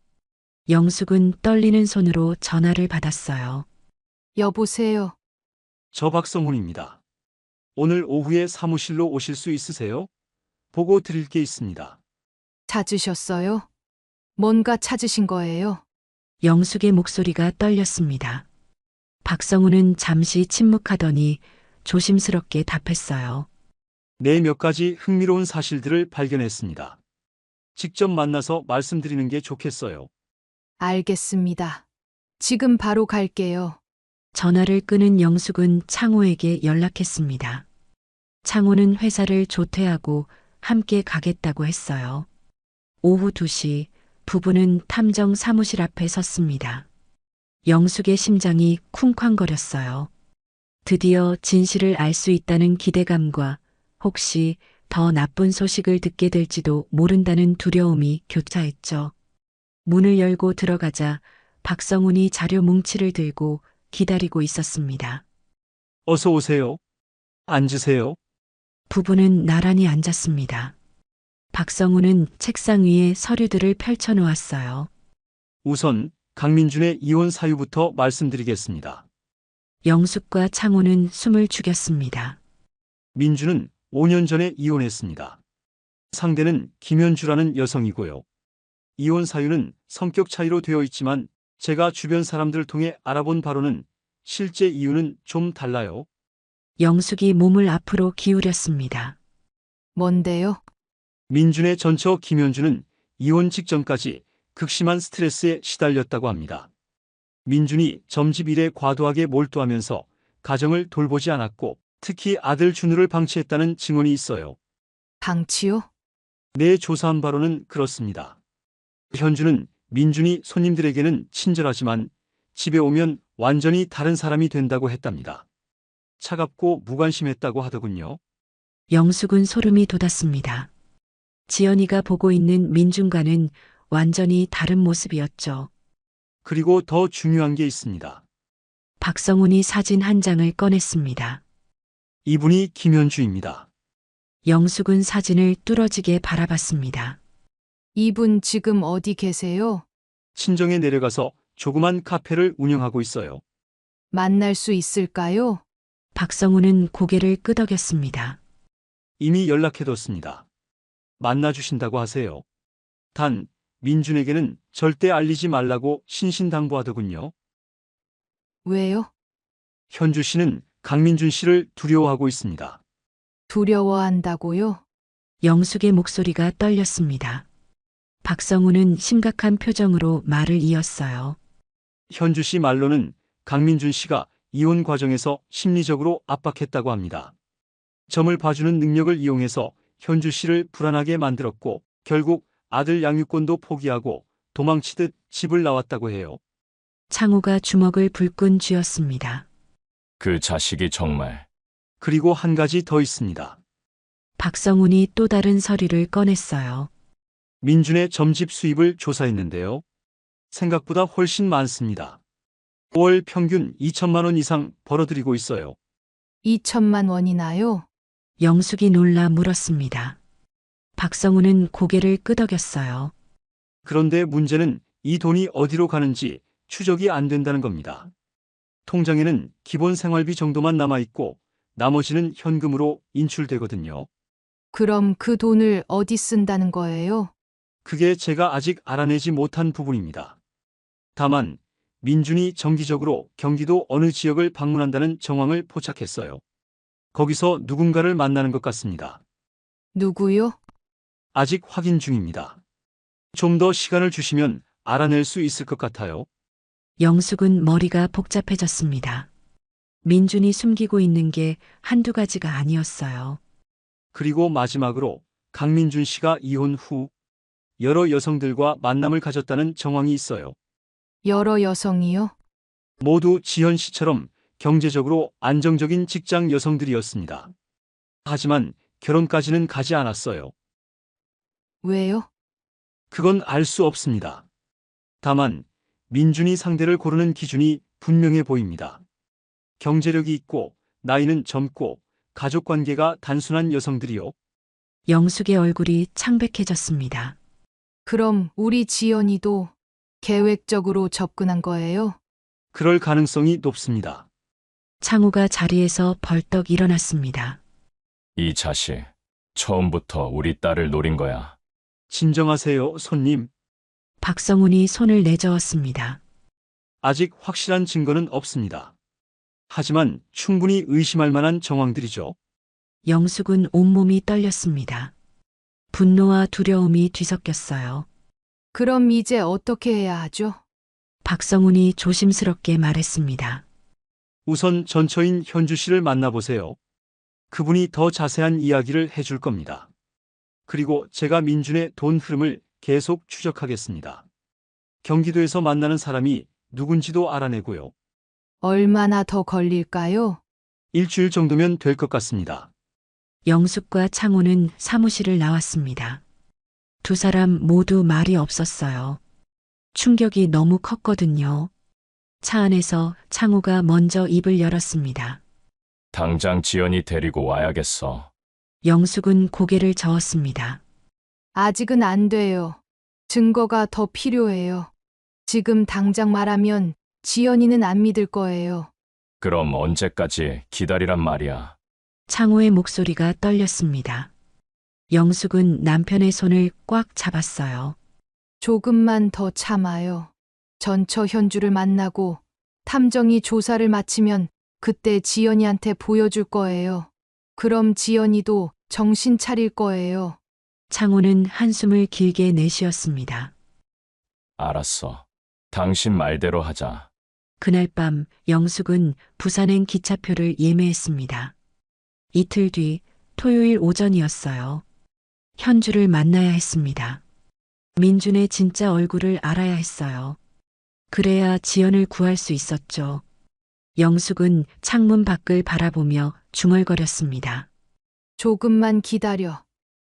영숙은 떨리는 손으로 전화를 받았어요. 여보세요. 저 박성훈입니다. 오늘 오후에 사무실로 오실 수 있으세요? 보고 드릴 게 있습니다. 찾으셨어요? 뭔가 찾으신 거예요? 영숙의 목소리가 떨렸습니다. 박성훈은 잠시 침묵하더니 조심스럽게 답했어요. 네, 몇 가지 흥미로운 사실들을 발견했습니다. 직접 만나서 말씀드리는 게 좋겠어요. 알겠습니다. 지금 바로 갈게요. 전화를 끊은 영숙은 창호에게 연락했습니다. 창호는 회사를 조퇴하고 함께 가겠다고 했어요. 오후 2시 부부는 탐정 사무실 앞에 섰습니다. 영숙의 심장이 쿵쾅거렸어요. 드디어 진실을 알 수 있다는 기대감과 혹시 더 나쁜 소식을 듣게 될지도 모른다는 두려움이 교차했죠. 문을 열고 들어가자 박성훈이 자료 뭉치를 들고 기다리고 있었습니다. 어서 오세요. 앉으세요. 부부는 나란히 앉았습니다. 박성훈은 책상 위에 서류들을 펼쳐놓았어요. 우선 강민준의 이혼 사유부터 말씀드리겠습니다. 영숙과 창호는 숨을 죽였습니다. 민준은 5년 전에 이혼했습니다. 상대는 김현주라는 여성이고요. 이혼 사유는 성격 차이로 되어 있지만 제가 주변 사람들을 통해 알아본 바로는 실제 이유는 좀 달라요. 영숙이 몸을 앞으로 기울였습니다. 뭔데요? 민준의 전처 김현주는 이혼 직전까지 극심한 스트레스에 시달렸다고 합니다. 민준이 점집 일에 과도하게 몰두하면서 가정을 돌보지 않았고 특히 아들 준우를 방치했다는 증언이 있어요. 방치요? 내 조사한 바로는 그렇습니다. 현주는 민준이 손님들에게는 친절하지만 집에 오면 완전히 다른 사람이 된다고 했답니다. 차갑고 무관심했다고 하더군요. 영숙은 소름이 돋았습니다. 지연이가 보고 있는 민준과는 완전히 다른 모습이었죠. 그리고 더 중요한 게 있습니다. 박성훈이 사진 한 장을 꺼냈습니다. 이분이 김현주입니다. 영숙은 사진을 뚫어지게 바라봤습니다. 이분 지금 어디 계세요? 친정에 내려가서 조그만 카페를 운영하고 있어요. 만날 수 있을까요? 박성훈은 고개를 끄덕였습니다. 이미 연락해뒀습니다. 만나주신다고 하세요. 단, 민준에게는 절대 알리지 말라고 신신당부하더군요. 왜요? 현주 씨는 강민준 씨를 두려워하고 있습니다. 두려워한다고요? 영숙의 목소리가 떨렸습니다. 박성훈은 심각한 표정으로 말을 이었어요. 현주 씨 말로는 강민준 씨가 이혼 과정에서 심리적으로 압박했다고 합니다. 점을 봐주는 능력을 이용해서 현주 씨를 불안하게 만들었고 결국 아들 양육권도 포기하고 도망치듯 집을 나왔다고 해요. 창호가 주먹을 불끈 쥐었습니다. 그 자식이 정말 그리고 한 가지 더 있습니다. 박성훈이 또 다른 서류를 꺼냈어요. 민준의 점집 수입을 조사했는데요. 생각보다 훨씬 많습니다. 월 평균 2천만 원 이상 벌어들이고 있어요. 2천만 원이나요? 영숙이 놀라 물었습니다. 박성훈은 고개를 끄덕였어요. 그런데 문제는 이 돈이 어디로 가는지 추적이 안 된다는 겁니다. 통장에는 기본 생활비 정도만 남아있고 나머지는 현금으로 인출되거든요. 그럼 그 돈을 어디 쓴다는 거예요? 그게 제가 아직 알아내지 못한 부분입니다. 다만 민준이 정기적으로 경기도 어느 지역을 방문한다는 정황을 포착했어요. 거기서 누군가를 만나는 것 같습니다. 누구요? 아직 확인 중입니다. 좀 더 시간을 주시면 알아낼 수 있을 것 같아요. 영숙은 머리가 복잡해졌습니다. 민준이 숨기고 있는 게 한두 가지가 아니었어요. 그리고 마지막으로 강민준 씨가 이혼 후 여러 여성들과 만남을 가졌다는 정황이 있어요. 여러 여성이요? 모두 지현 씨처럼 경제적으로 안정적인 직장 여성들이었습니다. 하지만 결혼까지는 가지 않았어요. 왜요? 그건 알 수 없습니다. 다만 민준이 상대를 고르는 기준이 분명해 보입니다. 경제력이 있고 나이는 젊고 가족관계가 단순한 여성들이요. 영숙의 얼굴이 창백해졌습니다. 그럼 우리 지연이도 계획적으로 접근한 거예요? 그럴 가능성이 높습니다. 창호가 자리에서 벌떡 일어났습니다. 이 자식 처음부터 우리 딸을 노린 거야. 진정하세요, 손님. 박성훈이 손을 내저었습니다. 아직 확실한 증거는 없습니다. 하지만 충분히 의심할 만한 정황들이죠. 영숙은 온몸이 떨렸습니다. 분노와 두려움이 뒤섞였어요. 그럼 이제 어떻게 해야 하죠? 박성훈이 조심스럽게 말했습니다. 우선 전처인 현주 씨를 만나보세요. 그분이 더 자세한 이야기를 해줄 겁니다. 그리고 제가 민준의 돈 흐름을 계속 추적하겠습니다. 경기도에서 만나는 사람이 누군지도 알아내고요. 얼마나 더 걸릴까요? 일주일 정도면 될 것 같습니다. 영숙과 창호는 사무실을 나왔습니다. 두 사람 모두 말이 없었어요. 충격이 너무 컸거든요. 차 안에서 창호가 먼저 입을 열었습니다. 당장 지연이 데리고 와야겠어. 영숙은 고개를 저었습니다. 아직은 안 돼요. 증거가 더 필요해요. 지금 당장 말하면 지연이는 안 믿을 거예요. 그럼 언제까지 기다리란 말이야. 창호의 목소리가 떨렸습니다. 영숙은 남편의 손을 꽉 잡았어요. 조금만 더 참아요. 전처 현주를 만나고 탐정이 조사를 마치면 그때 지연이한테 보여줄 거예요. 그럼 지연이도 정신 차릴 거예요. 창호는 한숨을 길게 내쉬었습니다. 알았어. 당신 말대로 하자. 그날 밤 영숙은 부산행 기차표를 예매했습니다. 이틀 뒤 토요일 오전이었어요. 현주를 만나야 했습니다. 민준의 진짜 얼굴을 알아야 했어요. 그래야 지연을 구할 수 있었죠. 영숙은 창문 밖을 바라보며 중얼거렸습니다. 조금만 기다려.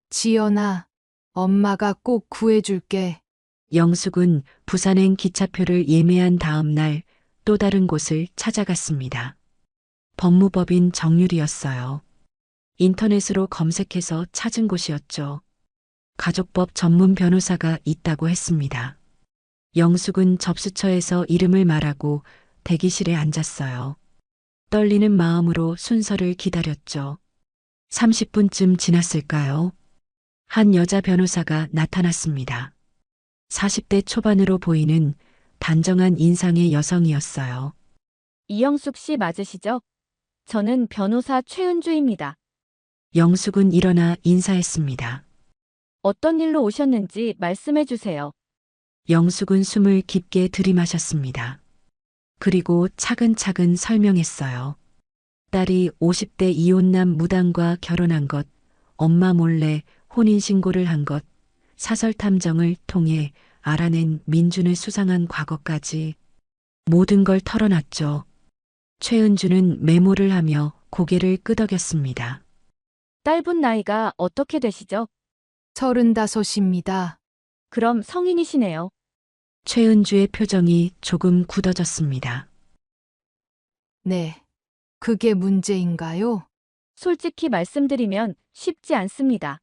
지연아, 엄마가 꼭 구해줄게. 영숙은 부산행 기차표를 예매한 다음 날 또 다른 곳을 찾아갔습니다. 법무법인 정유리였어요. 인터넷으로 검색해서 찾은 곳이었죠. 가족법 전문 변호사가 있다고 했습니다. 영숙은 접수처에서 이름을 말하고 대기실에 앉았어요. 떨리는 마음으로 순서를 기다렸죠. 30분쯤 지났을까요? 한 여자 변호사가 나타났습니다. 40대 초반으로 보이는 단정한 인상의 여성이었어요. 이영숙 씨 맞으시죠? 저는 변호사 최은주입니다. 영숙은 일어나 인사했습니다. 어떤 일로 오셨는지 말씀해 주세요. 영숙은 숨을 깊게 들이마셨습니다. 그리고 차근차근 설명했어요. 딸이 50대 이혼남 무당과 결혼한 것, 엄마 몰래 혼인신고를 한 것, 사설탐정을 통해 알아낸 민준의 수상한 과거까지 모든 걸 털어놨죠. 최은주는 메모를 하며 고개를 끄덕였습니다. 딸분 나이가 어떻게 되시죠? 35입니다. 그럼 성인이시네요. 최은주의 표정이 조금 굳어졌습니다. 네. 그게 문제인가요? 솔직히 말씀드리면 쉽지 않습니다.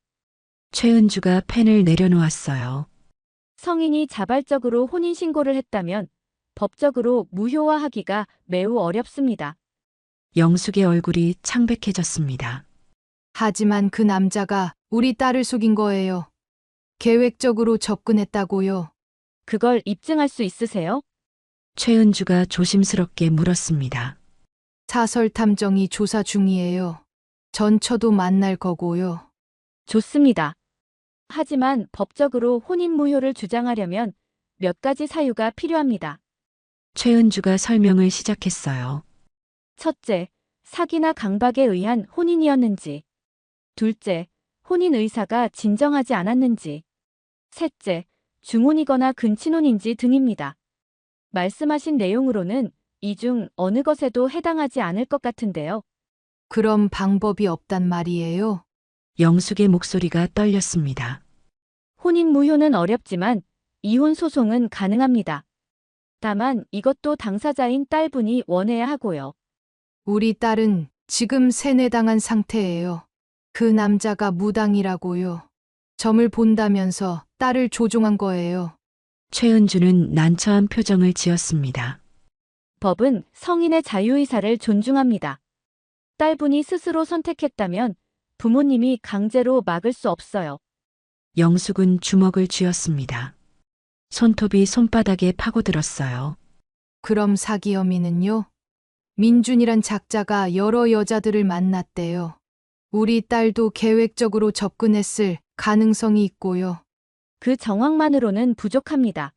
최은주가 펜을 내려놓았어요. 성인이 자발적으로 혼인신고를 했다면 법적으로 무효화하기가 매우 어렵습니다. 영숙의 얼굴이 창백해졌습니다. 하지만 그 남자가 우리 딸을 속인 거예요. 계획적으로 접근했다고요. 그걸 입증할 수 있으세요? 최은주가 조심스럽게 물었습니다. 사설탐정이 조사 중이에요. 전처도 만날 거고요. 좋습니다. 하지만 법적으로 혼인 무효를 주장하려면 몇 가지 사유가 필요합니다. 최은주가 설명을 시작했어요. 첫째, 사기나 강박에 의한 혼인이었는지. 둘째, 혼인 의사가 진정하지 않았는지. 셋째, 중혼이거나 근친혼인지 등입니다. 말씀하신 내용으로는 이 중 어느 것에도 해당하지 않을 것 같은데요. 그럼 방법이 없단 말이에요. 영숙의 목소리가 떨렸습니다. 혼인 무효는 어렵지만 이혼 소송은 가능합니다. 다만 이것도 당사자인 딸분이 원해야 하고요. 우리 딸은 지금 세뇌당한 상태예요. 그 남자가 무당이라고요. 점을 본다면서 딸을 조종한 거예요. 최은주는 난처한 표정을 지었습니다. 법은 성인의 자유의사를 존중합니다. 딸분이 스스로 선택했다면 부모님이 강제로 막을 수 없어요. 영숙은 주먹을 쥐었습니다. 손톱이 손바닥에 파고들었어요. 그럼 사기 혐의는요? 민준이란 작자가 여러 여자들을 만났대요. 우리 딸도 계획적으로 접근했을 가능성이 있고요. 그 정황만으로는 부족합니다.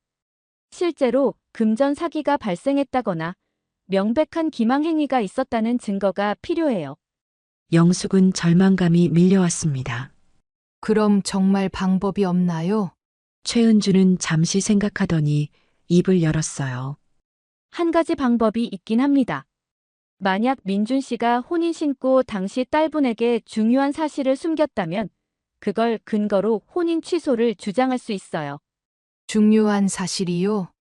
실제로 금전 사기가 발생했다거나 명백한 기망 행위가 있었다는 증거가 필요해요. 영숙은 절망감이 밀려왔습니다. 그럼 정말 방법이 없나요? 최은주는 잠시 생각하더니 입을 열었어요. 한 가지 방법이 있긴 합니다. 만약 민준 씨가 혼인 신고 당시 딸분에게 중요한 사실을 숨겼다면 그걸 근거로 혼인 취소를 주장할 수 있어요. 중요한 사실이요?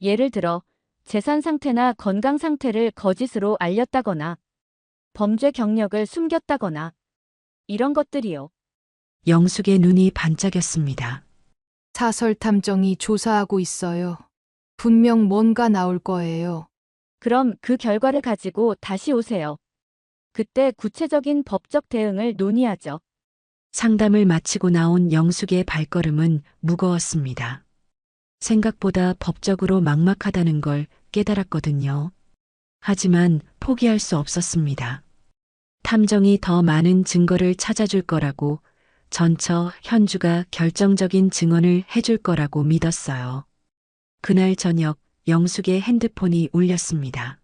예를 들어 재산 상태나 건강 상태를 거짓으로 알렸다거나 범죄 경력을 숨겼다거나 이런 것들이요. 영숙의 눈이 반짝였습니다. 사설탐정이 조사하고 있어요. 분명 뭔가 나올 거예요. 그럼 그 결과를 가지고 다시 오세요. 그때 구체적인 법적 대응을 논의하죠. 상담을 마치고 나온 영숙의 발걸음은 무거웠습니다. 생각보다 법적으로 막막하다는 걸 깨달았거든요. 하지만 포기할 수 없었습니다. 탐정이 더 많은 증거를 찾아줄 거라고, 전처 현주가 결정적인 증언을 해줄 거라고 믿었어요. 그날 저녁 영숙의 핸드폰이 울렸습니다.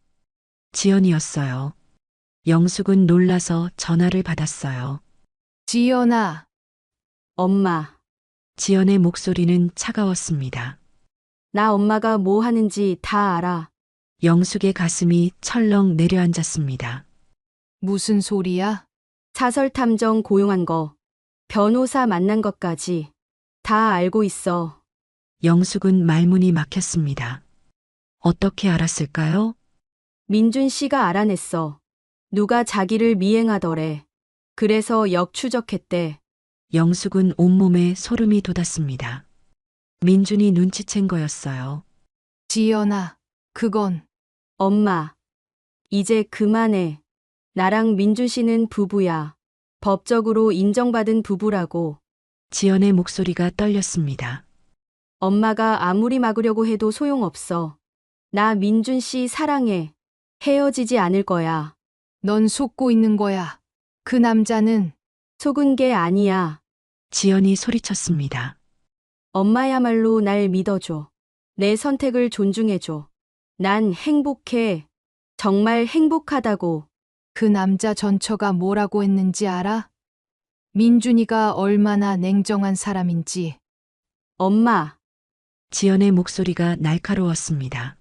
지연이었어요. 영숙은 놀라서 전화를 받았어요. 지연아, 엄마, 지연의 목소리는 차가웠습니다. 나 엄마가 뭐 하는지 다 알아. 영숙의 가슴이 철렁 내려앉았습니다. 무슨 소리야? 사설탐정 고용한 거, 변호사 만난 것까지 다 알고 있어. 영숙은 말문이 막혔습니다. 어떻게 알았을까요? 민준 씨가 알아냈어. 누가 자기를 미행하더래. 그래서 역추적했대. 영숙은 온몸에 소름이 돋았습니다. 민준이 눈치챈 거였어요. 지연아, 그건 엄마, 이제 그만해. 나랑 민준 씨는 부부야. 법적으로 인정받은 부부라고. 지연의 목소리가 떨렸습니다. 엄마가 아무리 막으려고 해도 소용없어. 나 민준 씨 사랑해. 헤어지지 않을 거야. 넌 속고 있는 거야. 그 남자는 속은 게 아니야. 지연이 소리쳤습니다. 엄마야말로 날 믿어줘. 내 선택을 존중해줘. 난 행복해. 정말 행복하다고. 그 남자 전처가 뭐라고 했는지 알아? 민준이가 얼마나 냉정한 사람인지. 엄마, 지연의 목소리가 날카로웠습니다.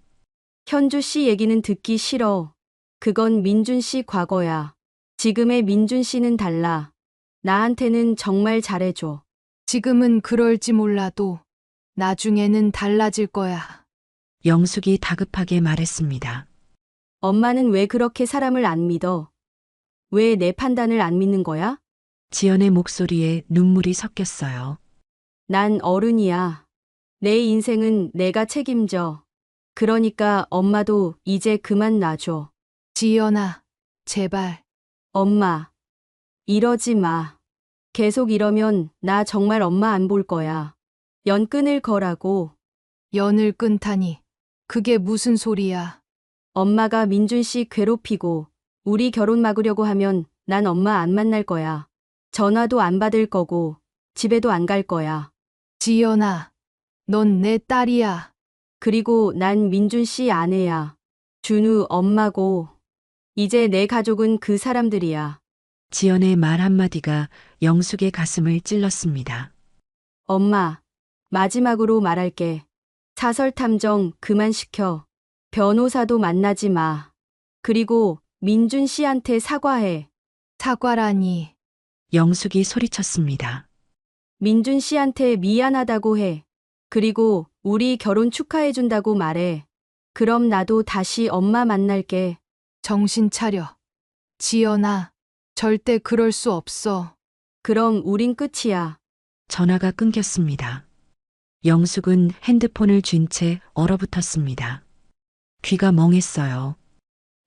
현주 씨 얘기는 듣기 싫어. 그건 민준 씨 과거야. 지금의 민준 씨는 달라. 나한테는 정말 잘해줘. 지금은 그럴지 몰라도 나중에는 달라질 거야. 영숙이 다급하게 말했습니다. 엄마는 왜 그렇게 사람을 안 믿어? 왜 내 판단을 안 믿는 거야? 지연의 목소리에 눈물이 섞였어요. 난 어른이야. 내 인생은 내가 책임져. 그러니까 엄마도 이제 그만 놔줘. 지연아, 제발. 엄마, 이러지 마. 계속 이러면 나 정말 엄마 안 볼 거야. 연 끊을 거라고. 연을 끊다니. 그게 무슨 소리야. 엄마가 민준 씨 괴롭히고 우리 결혼 막으려고 하면 난 엄마 안 만날 거야. 전화도 안 받을 거고 집에도 안 갈 거야. 지연아, 넌 내 딸이야. 그리고 난 민준 씨 아내야. 준우 엄마고. 이제 내 가족은 그 사람들이야. 지연의 말 한마디가 영숙의 가슴을 찔렀습니다. 엄마, 마지막으로 말할게. 사설 탐정 그만 시켜. 변호사도 만나지 마. 그리고 민준 씨한테 사과해. 사과라니. 영숙이 소리쳤습니다. 민준 씨한테 미안하다고 해. 그리고 우리 결혼 축하해준다고 말해. 그럼 나도 다시 엄마 만날게. 정신 차려. 지연아, 절대 그럴 수 없어. 그럼 우린 끝이야. 전화가 끊겼습니다. 영숙은 핸드폰을 쥔 채 얼어붙었습니다. 귀가 멍했어요.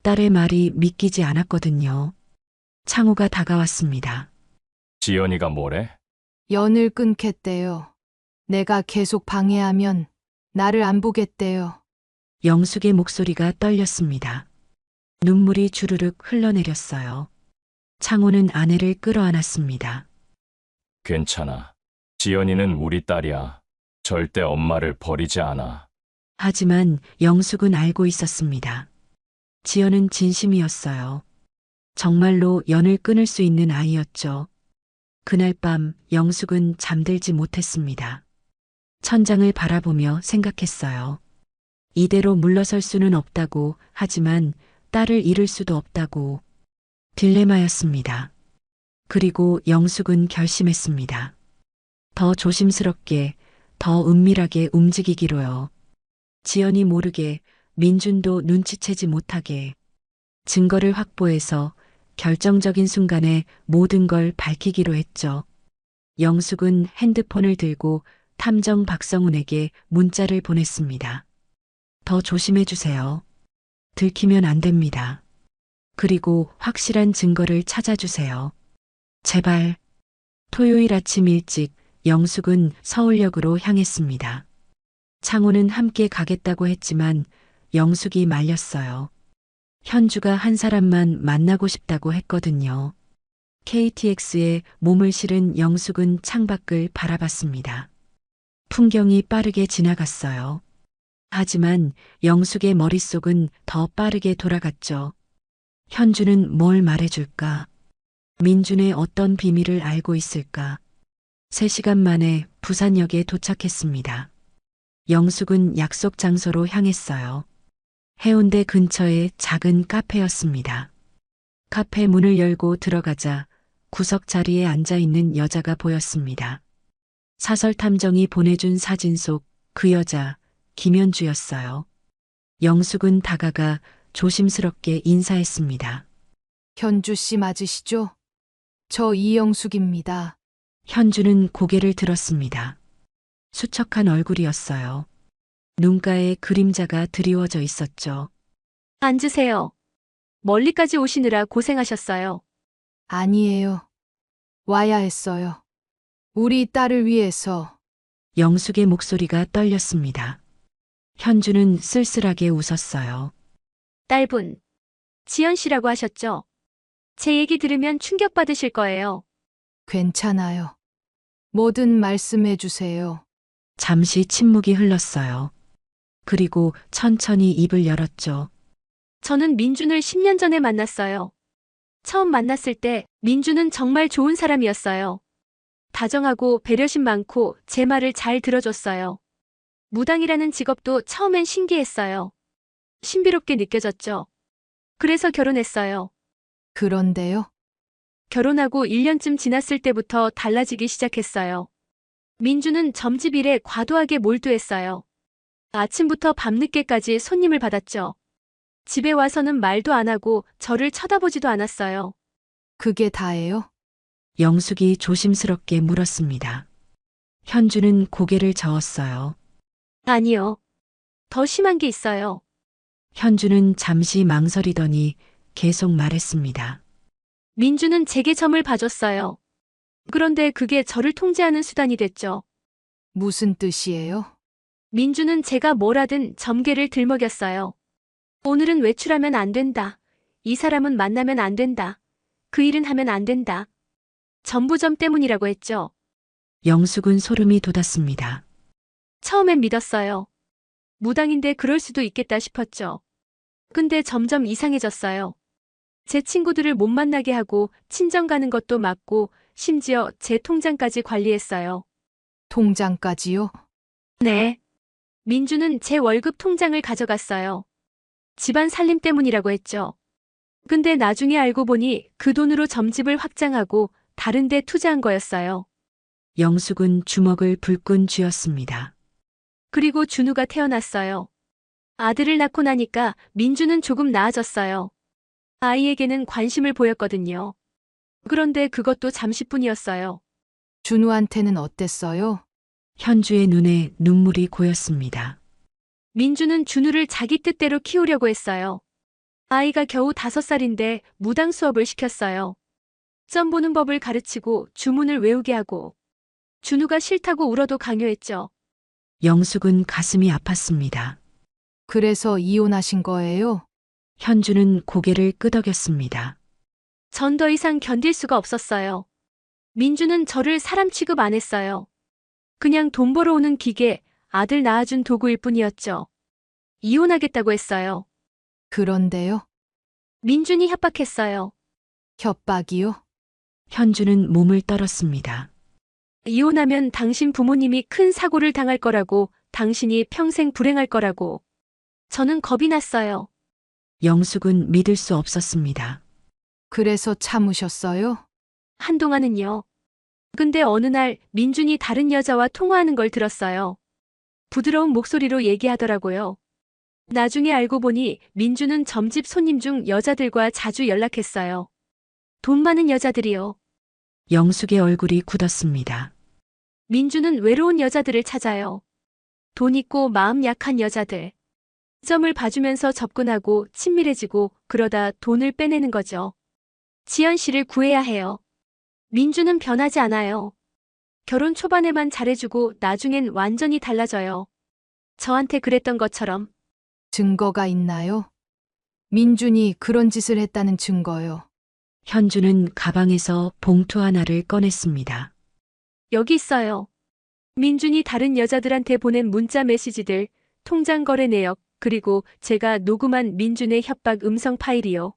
딸의 말이 믿기지 않았거든요. 창호가 다가왔습니다. 지연이가 뭐래? 연을 끊겠대요. 내가 계속 방해하면 나를 안 보겠대요. 영숙의 목소리가 떨렸습니다. 눈물이 주르륵 흘러내렸어요. 창호는 아내를 끌어안았습니다. 괜찮아. 지연이는 우리 딸이야. 절대 엄마를 버리지 않아. 하지만 영숙은 알고 있었습니다. 지연은 진심이었어요. 정말로 연을 끊을 수 있는 아이였죠. 그날 밤 영숙은 잠들지 못했습니다. 천장을 바라보며 생각했어요. 이대로 물러설 수는 없다고, 하지만 딸을 잃을 수도 없다고. 딜레마였습니다. 그리고 영숙은 결심했습니다. 더 조심스럽게, 더 은밀하게 움직이기로요. 지연이 모르게, 민준도 눈치채지 못하게. 증거를 확보해서 결정적인 순간에 모든 걸 밝히기로 했죠. 영숙은 핸드폰을 들고 탐정 박성훈에게 문자를 보냈습니다. 더 조심해 주세요. 들키면 안 됩니다. 그리고 확실한 증거를 찾아주세요. 제발. 토요일 아침 일찍 영숙은 서울역으로 향했습니다. 창호는 함께 가겠다고 했지만 영숙이 말렸어요. 현주가 한 사람만 만나고 싶다고 했거든요. KTX에 몸을 실은 영숙은 창밖을 바라봤습니다. 풍경이 빠르게 지나갔어요. 하지만 영숙의 머릿속은 더 빠르게 돌아갔죠. 현주는 뭘 말해줄까? 민준의 어떤 비밀을 알고 있을까? 3시간 만에 부산역에 도착했습니다. 영숙은 약속 장소로 향했어요. 해운대 근처의 작은 카페였습니다. 카페 문을 열고 들어가자 구석 자리에 앉아 있는 여자가 보였습니다. 사설 탐정이 보내준 사진 속 그 여자, 김현주였어요. 영숙은 다가가 조심스럽게 인사했습니다. 현주 씨 맞으시죠? 저 이영숙입니다. 현주는 고개를 들었습니다. 수척한 얼굴이었어요. 눈가에 그림자가 드리워져 있었죠. 앉으세요. 멀리까지 오시느라 고생하셨어요. 아니에요. 와야 했어요. 우리 딸을 위해서. 영숙의 목소리가 떨렸습니다. 현주는 쓸쓸하게 웃었어요. 딸분, 지연 씨라고 하셨죠? 제 얘기 들으면 충격받으실 거예요. 괜찮아요. 뭐든 말씀해 주세요. 잠시 침묵이 흘렀어요. 그리고 천천히 입을 열었죠. 저는 민준을 10년 전에 만났어요. 처음 만났을 때 민주는 정말 좋은 사람이었어요. 다정하고 배려심 많고 제 말을 잘 들어줬어요. 무당이라는 직업도 처음엔 신기했어요. 신비롭게 느껴졌죠. 그래서 결혼했어요. 그런데요? 결혼하고 1년쯤 지났을 때부터 달라지기 시작했어요. 민주는 점집 일에 과도하게 몰두했어요. 아침부터 밤늦게까지 손님을 받았죠. 집에 와서는 말도 안 하고 저를 쳐다보지도 않았어요. 그게 다예요? 영숙이 조심스럽게 물었습니다. 현주는 고개를 저었어요. 아니요. 더 심한 게 있어요. 현주는 잠시 망설이더니 계속 말했습니다. 민주는 제게 점을 봐줬어요. 그런데 그게 저를 통제하는 수단이 됐죠. 무슨 뜻이에요? 민주는 제가 뭘 하든 점괘를 들먹였어요. 오늘은 외출하면 안 된다. 이 사람은 만나면 안 된다. 그 일은 하면 안 된다. 전부 점 때문이라고 했죠. 영숙은 소름이 돋았습니다. 처음엔 믿었어요. 무당인데 그럴 수도 있겠다 싶었죠. 근데 점점 이상해졌어요. 제 친구들을 못 만나게 하고 친정 가는 것도 막고 심지어 제 통장까지 관리했어요. 통장까지요? 네. 민주는 제 월급 통장을 가져갔어요. 집안 살림 때문이라고 했죠. 근데 나중에 알고 보니 그 돈으로 점집을 확장하고 다른 데 투자한 거였어요. 영숙은 주먹을 불끈 쥐었습니다. 그리고 준우가 태어났어요. 아들을 낳고 나니까 민주는 조금 나아졌어요. 아이에게는 관심을 보였거든요. 그런데 그것도 잠시뿐이었어요. 준우한테는 어땠어요? 현주의 눈에 눈물이 고였습니다. 민주는 준우를 자기 뜻대로 키우려고 했어요. 아이가 겨우 5살인데 무당 수업을 시켰어요. 점 보는 법을 가르치고 주문을 외우게 하고 준우가 싫다고 울어도 강요했죠. 영숙은 가슴이 아팠습니다. 그래서 이혼하신 거예요? 현주는 고개를 끄덕였습니다. 전 더 이상 견딜 수가 없었어요. 민주는 저를 사람 취급 안 했어요. 그냥 돈 벌어오는 기계, 아들 낳아준 도구일 뿐이었죠. 이혼하겠다고 했어요. 그런데요? 민준이 협박했어요. 협박이요? 현주는 몸을 떨었습니다. 이혼하면 당신 부모님이 큰 사고를 당할 거라고, 당신이 평생 불행할 거라고. 저는 겁이 났어요. 영숙은 믿을 수 없었습니다. 그래서 참으셨어요? 한동안은요. 근데 어느 날 민준이 다른 여자와 통화하는 걸 들었어요. 부드러운 목소리로 얘기하더라고요. 나중에 알고 보니 민준은 점집 손님 중 여자들과 자주 연락했어요. 돈 많은 여자들이요. 영숙의 얼굴이 굳었습니다. 민준은 외로운 여자들을 찾아요. 돈 있고 마음 약한 여자들. 점을 봐주면서 접근하고 친밀해지고 그러다 돈을 빼내는 거죠. 지연 씨를 구해야 해요. 민준은 변하지 않아요. 결혼 초반에만 잘해주고 나중엔 완전히 달라져요. 저한테 그랬던 것처럼. 증거가 있나요? 민준이 그런 짓을 했다는 증거요. 현주는 가방에서 봉투 하나를 꺼냈습니다. 여기 있어요. 민준이 다른 여자들한테 보낸 문자 메시지들, 통장 거래 내역, 그리고 제가 녹음한 민준의 협박 음성 파일이요.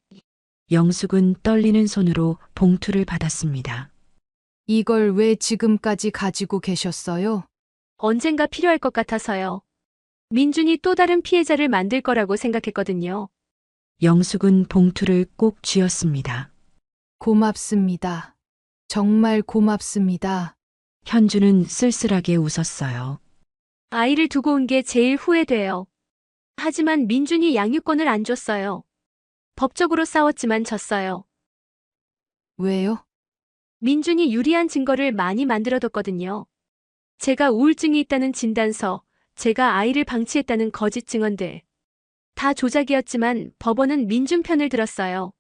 영숙은 떨리는 손으로 봉투를 받았습니다. 이걸 왜 지금까지 가지고 계셨어요? 언젠가 필요할 것 같아서요. 민준이 또 다른 피해자를 만들 거라고 생각했거든요. 영숙은 봉투를 꼭 쥐었습니다. 고맙습니다. 정말 고맙습니다. 현주는 쓸쓸하게 웃었어요. 아이를 두고 온 게 제일 후회돼요. 하지만 민준이 양육권을 안 줬어요. 법적으로 싸웠지만 졌어요. 왜요? 민준이 유리한 증거를 많이 만들어뒀거든요. 제가 우울증이 있다는 진단서, 제가 아이를 방치했다는 거짓 증언들. 다 조작이었지만 법원은 민준 편을 들었어요.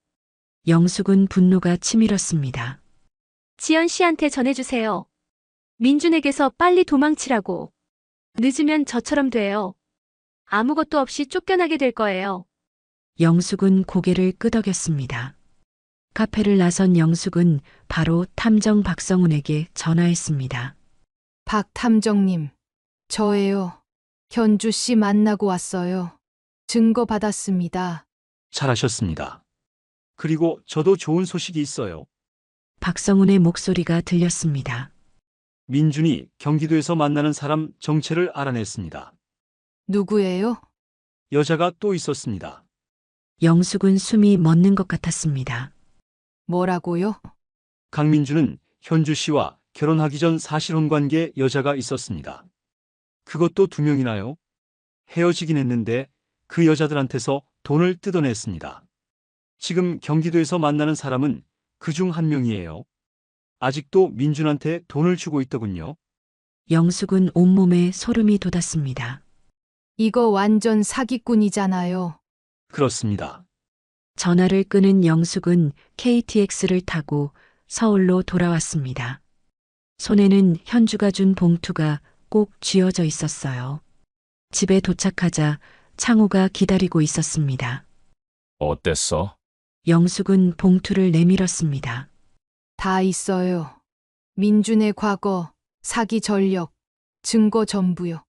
영숙은 분노가 치밀었습니다. 지연 씨한테 전해주세요. 민준에게서 빨리 도망치라고. 늦으면 저처럼 돼요. 아무것도 없이 쫓겨나게 될 거예요. 영숙은 고개를 끄덕였습니다. 카페를 나선 영숙은 바로 탐정 박성훈에게 전화했습니다. 박 탐정님, 저예요. 현주 씨 만나고 왔어요. 증거 받았습니다. 잘하셨습니다. 그리고 저도 좋은 소식이 있어요. 박성훈의 목소리가 들렸습니다. 민준이 경기도에서 만나는 사람 정체를 알아냈습니다. 누구예요? 여자가 또 있었습니다. 영숙은 숨이 멎는 것 같았습니다. 뭐라고요? 강민주는 현주 씨와 결혼하기 전 사실혼 관계 여자가 있었습니다. 그것도 2명이나요? 헤어지긴 했는데 그 여자들한테서 돈을 뜯어냈습니다. 지금 경기도에서 만나는 사람은 그 중 1명이에요. 아직도 민준한테 돈을 주고 있더군요. 영숙은 온몸에 소름이 돋았습니다. 이거 완전 사기꾼이잖아요. 그렇습니다. 전화를 끊은 영숙은 KTX를 타고 서울로 돌아왔습니다. 손에는 현주가 준 봉투가 꼭 쥐어져 있었어요. 집에 도착하자 창호가 기다리고 있었습니다. 어땠어? 영숙은 봉투를 내밀었습니다. 다 있어요. 민준의 과거, 사기 전력, 증거 전부요.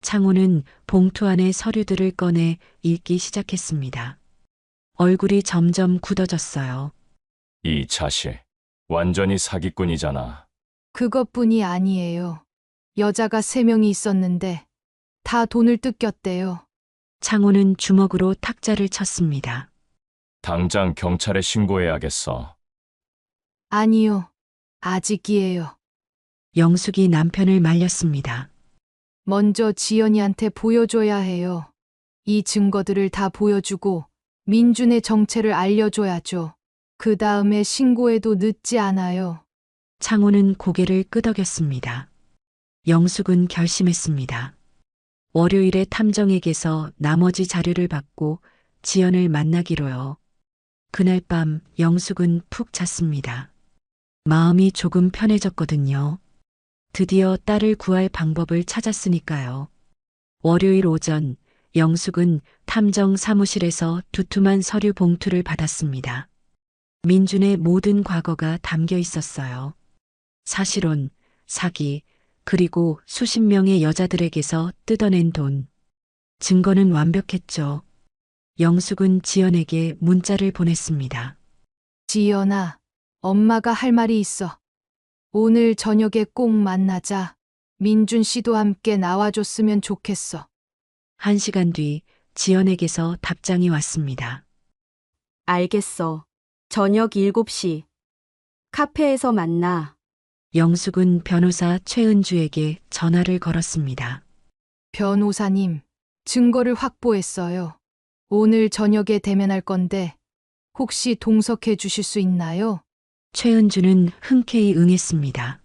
창호는 봉투 안에 서류들을 꺼내 읽기 시작했습니다. 얼굴이 점점 굳어졌어요. 이 자식. 완전히 사기꾼이잖아. 그것뿐이 아니에요. 여자가 3명이 있었는데 다 돈을 뜯겼대요. 창호는 주먹으로 탁자를 쳤습니다. 당장 경찰에 신고해야겠어. 아니요. 아직이에요. 영숙이 남편을 말렸습니다. 먼저 지연이한테 보여줘야 해요. 이 증거들을 다 보여주고 민준의 정체를 알려줘야죠. 그 다음에 신고해도 늦지 않아요. 창호는 고개를 끄덕였습니다. 영숙은 결심했습니다. 월요일에 탐정에게서 나머지 자료를 받고 지연을 만나기로요. 그날 밤 영숙은 푹 잤습니다. 마음이 조금 편해졌거든요. 드디어 딸을 구할 방법을 찾았으니까요. 월요일 오전 영숙은 탐정 사무실에서 두툼한 서류 봉투를 받았습니다. 민준의 모든 과거가 담겨 있었어요. 사실혼, 사기, 그리고 수십 명의 여자들에게서 뜯어낸 돈. 증거는 완벽했죠. 영숙은 지연에게 문자를 보냈습니다. 지연아, 엄마가 할 말이 있어. 오늘 저녁에 꼭 만나자. 민준 씨도 함께 나와줬으면 좋겠어. 1시간 뒤 지연에게서 답장이 왔습니다. 알겠어. 저녁 7시. 카페에서 만나. 영숙은 변호사 최은주에게 전화를 걸었습니다. 변호사님, 증거를 확보했어요. 오늘 저녁에 대면할 건데 혹시 동석해 주실 수 있나요? 최은주는 흔쾌히 응했습니다.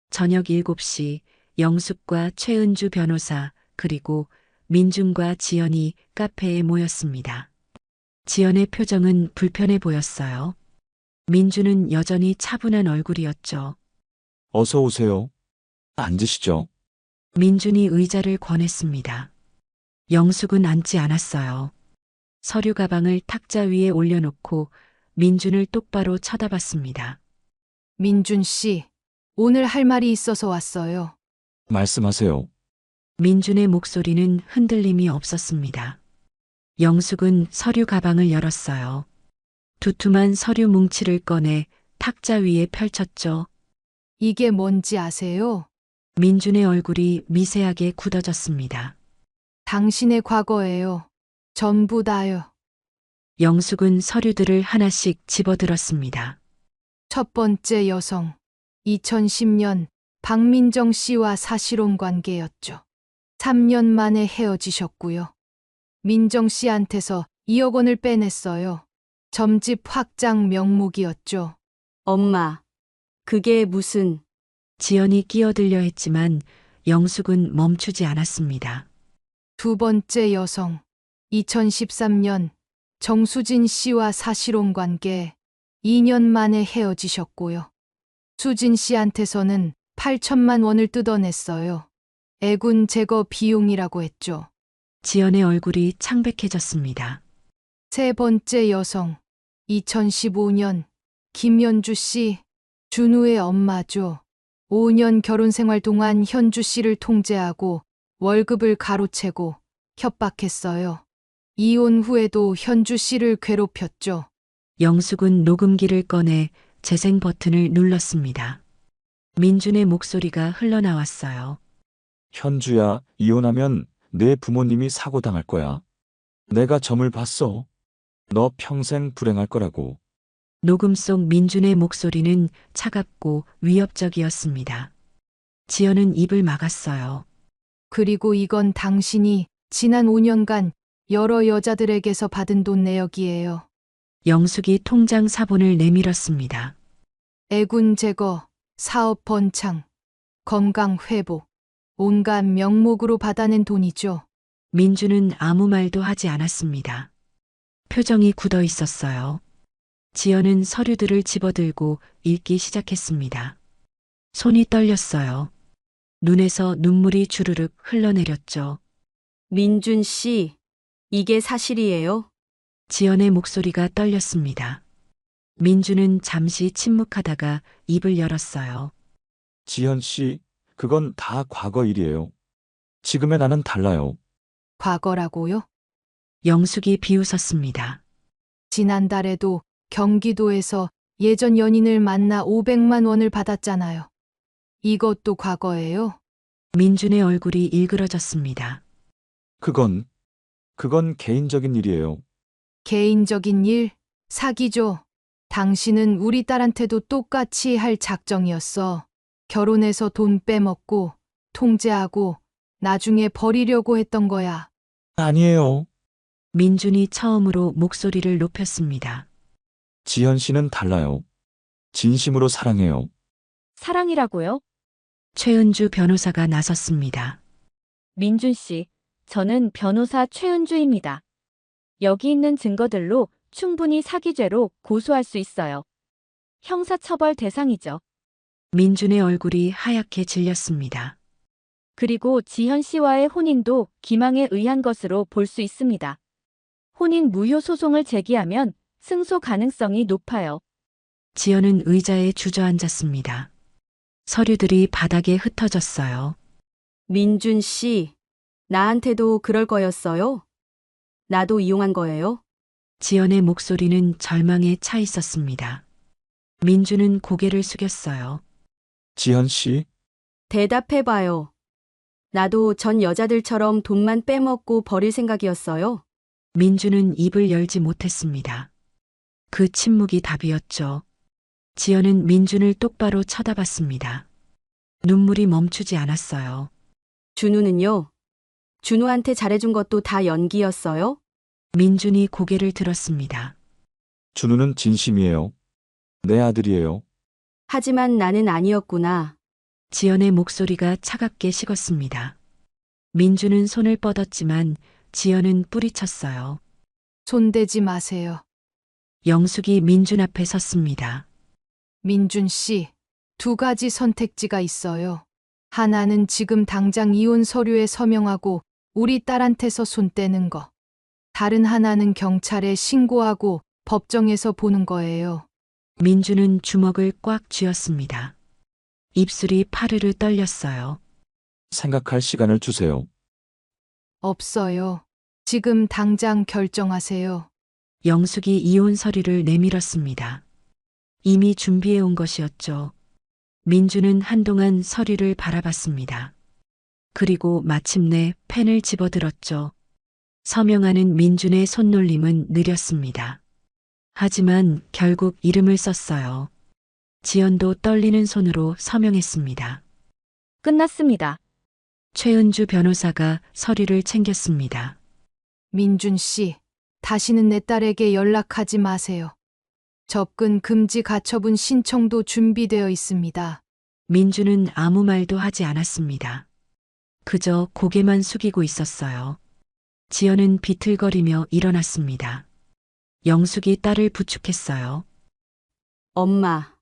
저녁 7시 영숙과 최은주 변호사 그리고 민준과 지연이 카페에 모였습니다. 지연의 표정은 불편해 보였어요. 민준은 여전히 차분한 얼굴이었죠. 어서 오세요. 앉으시죠. 민준이 의자를 권했습니다. 영숙은 앉지 않았어요. 서류 가방을 탁자 위에 올려놓고 민준을 똑바로 쳐다봤습니다. 민준 씨, 오늘 할 말이 있어서 왔어요. 말씀하세요. 민준의 목소리는 흔들림이 없었습니다. 영숙은 서류 가방을 열었어요. 두툼한 서류 뭉치를 꺼내 탁자 위에 펼쳤죠. 이게 뭔지 아세요? 민준의 얼굴이 미세하게 굳어졌습니다. 당신의 과거예요. 전부 다요. 영숙은 서류들을 하나씩 집어들었습니다. 첫 번째 여성. 2010년 박민정 씨와 사실혼 관계였죠. 3년 만에 헤어지셨고요. 민정 씨한테서 2억 원을 빼냈어요. 점집 확장 명목이었죠. 엄마. 그게 무슨... 지연이 끼어들려 했지만 영숙은 멈추지 않았습니다. 두 번째 여성. 2013년 정수진 씨와 사실혼 관계 2년 만에 헤어지셨고요. 수진 씨한테서는 8천만 원을 뜯어냈어요. 애군 제거 비용이라고 했죠. 지연의 얼굴이 창백해졌습니다. 세 번째 여성. 2015년 김현주 씨, 준우의 엄마죠. 5년 결혼 생활 동안 현주 씨를 통제하고 월급을 가로채고 협박했어요. 이혼 후에도 현주 씨를 괴롭혔죠. 영숙은 녹음기를 꺼내 재생 버튼을 눌렀습니다. 민준의 목소리가 흘러나왔어요. 현주야, 이혼하면 내 부모님이 사고당할 거야. 내가 점을 봤어. 너 평생 불행할 거라고. 녹음 속 민준의 목소리는 차갑고 위협적이었습니다. 지연은 입을 막았어요. 그리고 이건 당신이 지난 5년간 여러 여자들에게서 받은 돈 내역이에요. 영숙이 통장 사본을 내밀었습니다. 애군 제거, 사업 번창, 건강 회복, 온갖 명목으로 받아낸 돈이죠. 민준은 아무 말도 하지 않았습니다. 표정이 굳어 있었어요. 지연은 서류들을 집어들고 읽기 시작했습니다. 손이 떨렸어요. 눈에서 눈물이 주르륵 흘러내렸죠. 민준 씨, 이게 사실이에요? 지연의 목소리가 떨렸습니다. 민준은 잠시 침묵하다가 입을 열었어요. 지현 씨, 그건 다 과거 일이에요. 지금의 나는 달라요. 과거라고요? 영숙이 비웃었습니다. 지난달에도 경기도에서 예전 연인을 만나 500만 원을 받았잖아요. 이것도 과거예요? 민준의 얼굴이 일그러졌습니다. 그건 개인적인 일이에요. 개인적인 일, 사기죠. 당신은 우리 딸한테도 똑같이 할 작정이었어. 결혼해서 돈 빼먹고, 통제하고, 나중에 버리려고 했던 거야. 아니에요. 민준이 처음으로 목소리를 높였습니다. 지현 씨는 달라요. 진심으로 사랑해요. 사랑이라고요? 최은주 변호사가 나섰습니다. 민준 씨, 저는 변호사 최은주입니다. 여기 있는 증거들로 충분히 사기죄로 고소할 수 있어요. 형사처벌 대상이죠. 민준의 얼굴이 하얗게 질렸습니다. 그리고 지현 씨와의 혼인도 기망에 의한 것으로 볼 수 있습니다. 혼인 무효 소송을 제기하면 승소 가능성이 높아요. 지연은 의자에 주저앉았습니다. 서류들이 바닥에 흩어졌어요. 민준 씨, 나한테도 그럴 거였어요? 나도 이용한 거예요? 지연의 목소리는 절망에 차 있었습니다. 민준은 고개를 숙였어요. 지현 씨, 대답해봐요. 나도 전 여자들처럼 돈만 빼먹고 버릴 생각이었어요. 민준은 입을 열지 못했습니다. 그 침묵이 답이었죠. 지연은 민준을 똑바로 쳐다봤습니다. 눈물이 멈추지 않았어요. 준우는요? 준우한테 잘해준 것도 다 연기였어요? 민준이 고개를 들었습니다. 준우는 진심이에요. 내 아들이에요. 하지만 나는 아니었구나. 지연의 목소리가 차갑게 식었습니다. 민준은 손을 뻗었지만 지연은 뿌리쳤어요. 손대지 마세요. 영숙이 민준 앞에 섰습니다. 민준 씨, 2가지 선택지가 있어요. 하나는 지금 당장 이혼 서류에 서명하고 우리 딸한테서 손 떼는 거. 다른 하나는 경찰에 신고하고 법정에서 보는 거예요. 민준은 주먹을 꽉 쥐었습니다. 입술이 파르르 떨렸어요. 생각할 시간을 주세요. 없어요. 지금 당장 결정하세요. 영숙이 이혼 서류를 내밀었습니다. 이미 준비해 온 것이었죠. 민준은 한동안 서류를 바라봤습니다. 그리고 마침내 펜을 집어들었죠. 서명하는 민준의 손놀림은 느렸습니다. 하지만 결국 이름을 썼어요. 지연도 떨리는 손으로 서명했습니다. 끝났습니다. 최은주 변호사가 서류를 챙겼습니다. 민준 씨, 다시는 내 딸에게 연락하지 마세요. 접근 금지 가처분 신청도 준비되어 있습니다. 민준은 아무 말도 하지 않았습니다. 그저 고개만 숙이고 있었어요. 지연은 비틀거리며 일어났습니다. 영숙이 딸을 부축했어요. 엄마,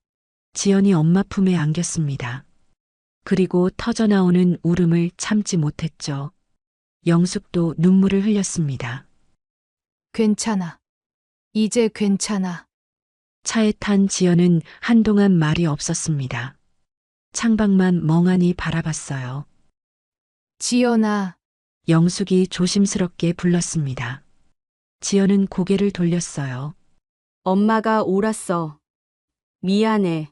지연이 엄마 품에 안겼습니다. 그리고 터져나오는 울음을 참지 못했죠. 영숙도 눈물을 흘렸습니다. 괜찮아. 이제 괜찮아. 차에 탄 지연은 한동안 말이 없었습니다. 창밖만 멍하니 바라봤어요. 지연아, 영숙이 조심스럽게 불렀습니다. 지연은 고개를 돌렸어요. 엄마가 옳았어. 미안해.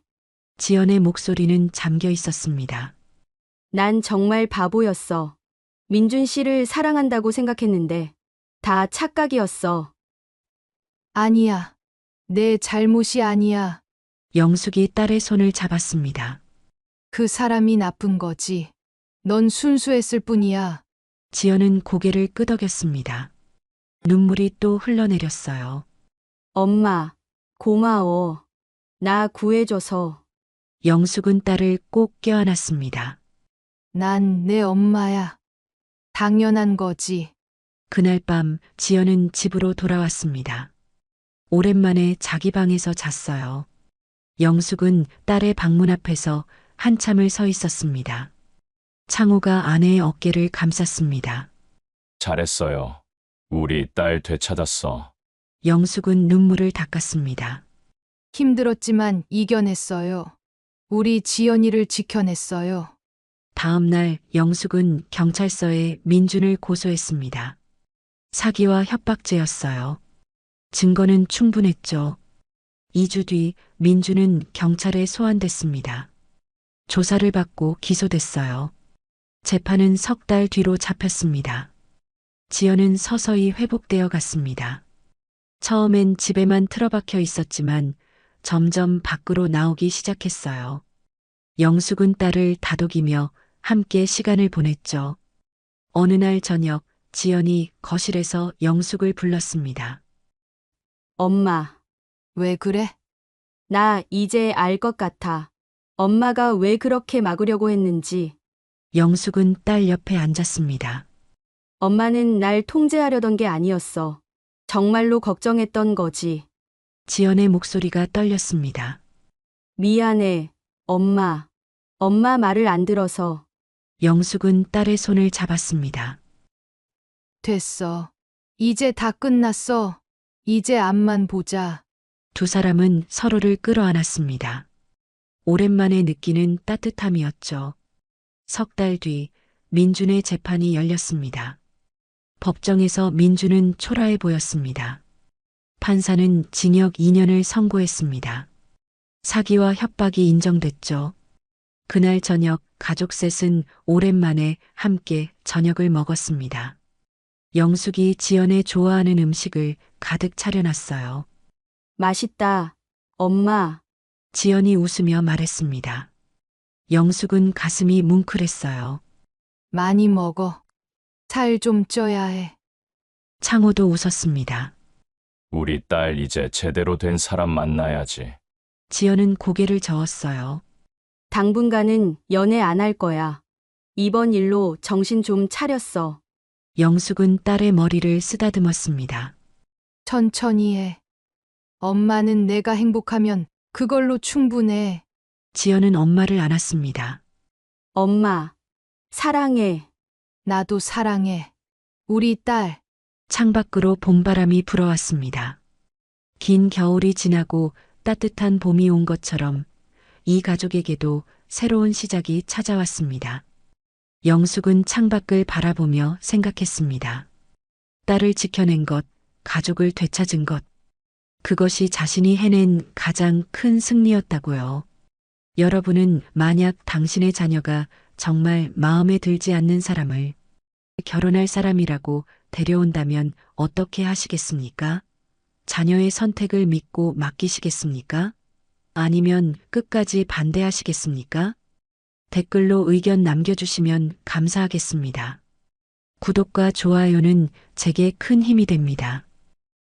지연의 목소리는 잠겨 있었습니다. 난 정말 바보였어. 민준 씨를 사랑한다고 생각했는데 다 착각이었어. 아니야. 내 잘못이 아니야. 영숙이 딸의 손을 잡았습니다. 그 사람이 나쁜 거지. 넌 순수했을 뿐이야. 지연은 고개를 끄덕였습니다. 눈물이 또 흘러내렸어요. 엄마, 고마워. 나 구해줘서. 영숙은 딸을 꼭 껴안았습니다. 난 내 엄마야. 당연한 거지. 그날 밤 지연은 집으로 돌아왔습니다. 오랜만에 자기 방에서 잤어요. 영숙은 딸의 방문 앞에서 한참을 서 있었습니다. 창호가 아내의 어깨를 감쌌습니다. 잘했어요. 우리 딸 되찾았어. 영숙은 눈물을 닦았습니다. 힘들었지만 이겨냈어요. 우리 지연이를 지켜냈어요. 다음 날 영숙은 경찰서에 민준을 고소했습니다. 사기와 협박죄였어요. 증거는 충분했죠. 2주 뒤 민준은 경찰에 소환됐습니다. 조사를 받고 기소됐어요. 재판은 석 달 뒤로 잡혔습니다. 지연은 서서히 회복되어 갔습니다. 처음엔 집에만 틀어박혀 있었지만 점점 밖으로 나오기 시작했어요. 영숙은 딸을 다독이며 함께 시간을 보냈죠. 어느 날 저녁 지연이 거실에서 영숙을 불렀습니다. 엄마, 왜 그래? 나 이제 알 것 같아. 엄마가 왜 그렇게 막으려고 했는지. 영숙은 딸 옆에 앉았습니다. 엄마는 날 통제하려던 게 아니었어. 정말로 걱정했던 거지. 지연의 목소리가 떨렸습니다. 미안해, 엄마. 엄마 말을 안 들어서. 영숙은 딸의 손을 잡았습니다. 됐어. 이제 다 끝났어. 이제 앞만 보자. 두 사람은 서로를 끌어안았습니다. 오랜만에 느끼는 따뜻함이었죠. 석 달 뒤 민준의 재판이 열렸습니다. 법정에서 민준은 초라해 보였습니다. 판사는 징역 2년을 선고했습니다. 사기와 협박이 인정됐죠. 그날 저녁 가족 셋은 오랜만에 함께 저녁을 먹었습니다. 영숙이 지연의 좋아하는 음식을 가득 차려놨어요. 맛있다, 엄마. 지연이 웃으며 말했습니다. 영숙은 가슴이 뭉클했어요. 많이 먹어. 살 좀 쪄야 해. 창호도 웃었습니다. 우리 딸 이제 제대로 된 사람 만나야지. 지연은 고개를 저었어요. 당분간은 연애 안 할 거야. 이번 일로 정신 좀 차렸어. 영숙은 딸의 머리를 쓰다듬었습니다. 천천히 해. 엄마는 내가 행복하면 그걸로 충분해. 지연은 엄마를 안았습니다. 엄마, 사랑해. 나도 사랑해. 우리 딸. 창밖으로 봄바람이 불어왔습니다. 긴 겨울이 지나고 따뜻한 봄이 온 것처럼 이 가족에게도 새로운 시작이 찾아왔습니다. 영숙은 창밖을 바라보며 생각했습니다. 딸을 지켜낸 것, 가족을 되찾은 것. 그것이 자신이 해낸 가장 큰 승리였다고요. 여러분은 만약 당신의 자녀가 정말 마음에 들지 않는 사람을 결혼할 사람이라고 데려온다면 어떻게 하시겠습니까? 자녀의 선택을 믿고 맡기시겠습니까? 아니면 끝까지 반대하시겠습니까? 댓글로 의견 남겨주시면 감사하겠습니다. 구독과 좋아요는 제게 큰 힘이 됩니다.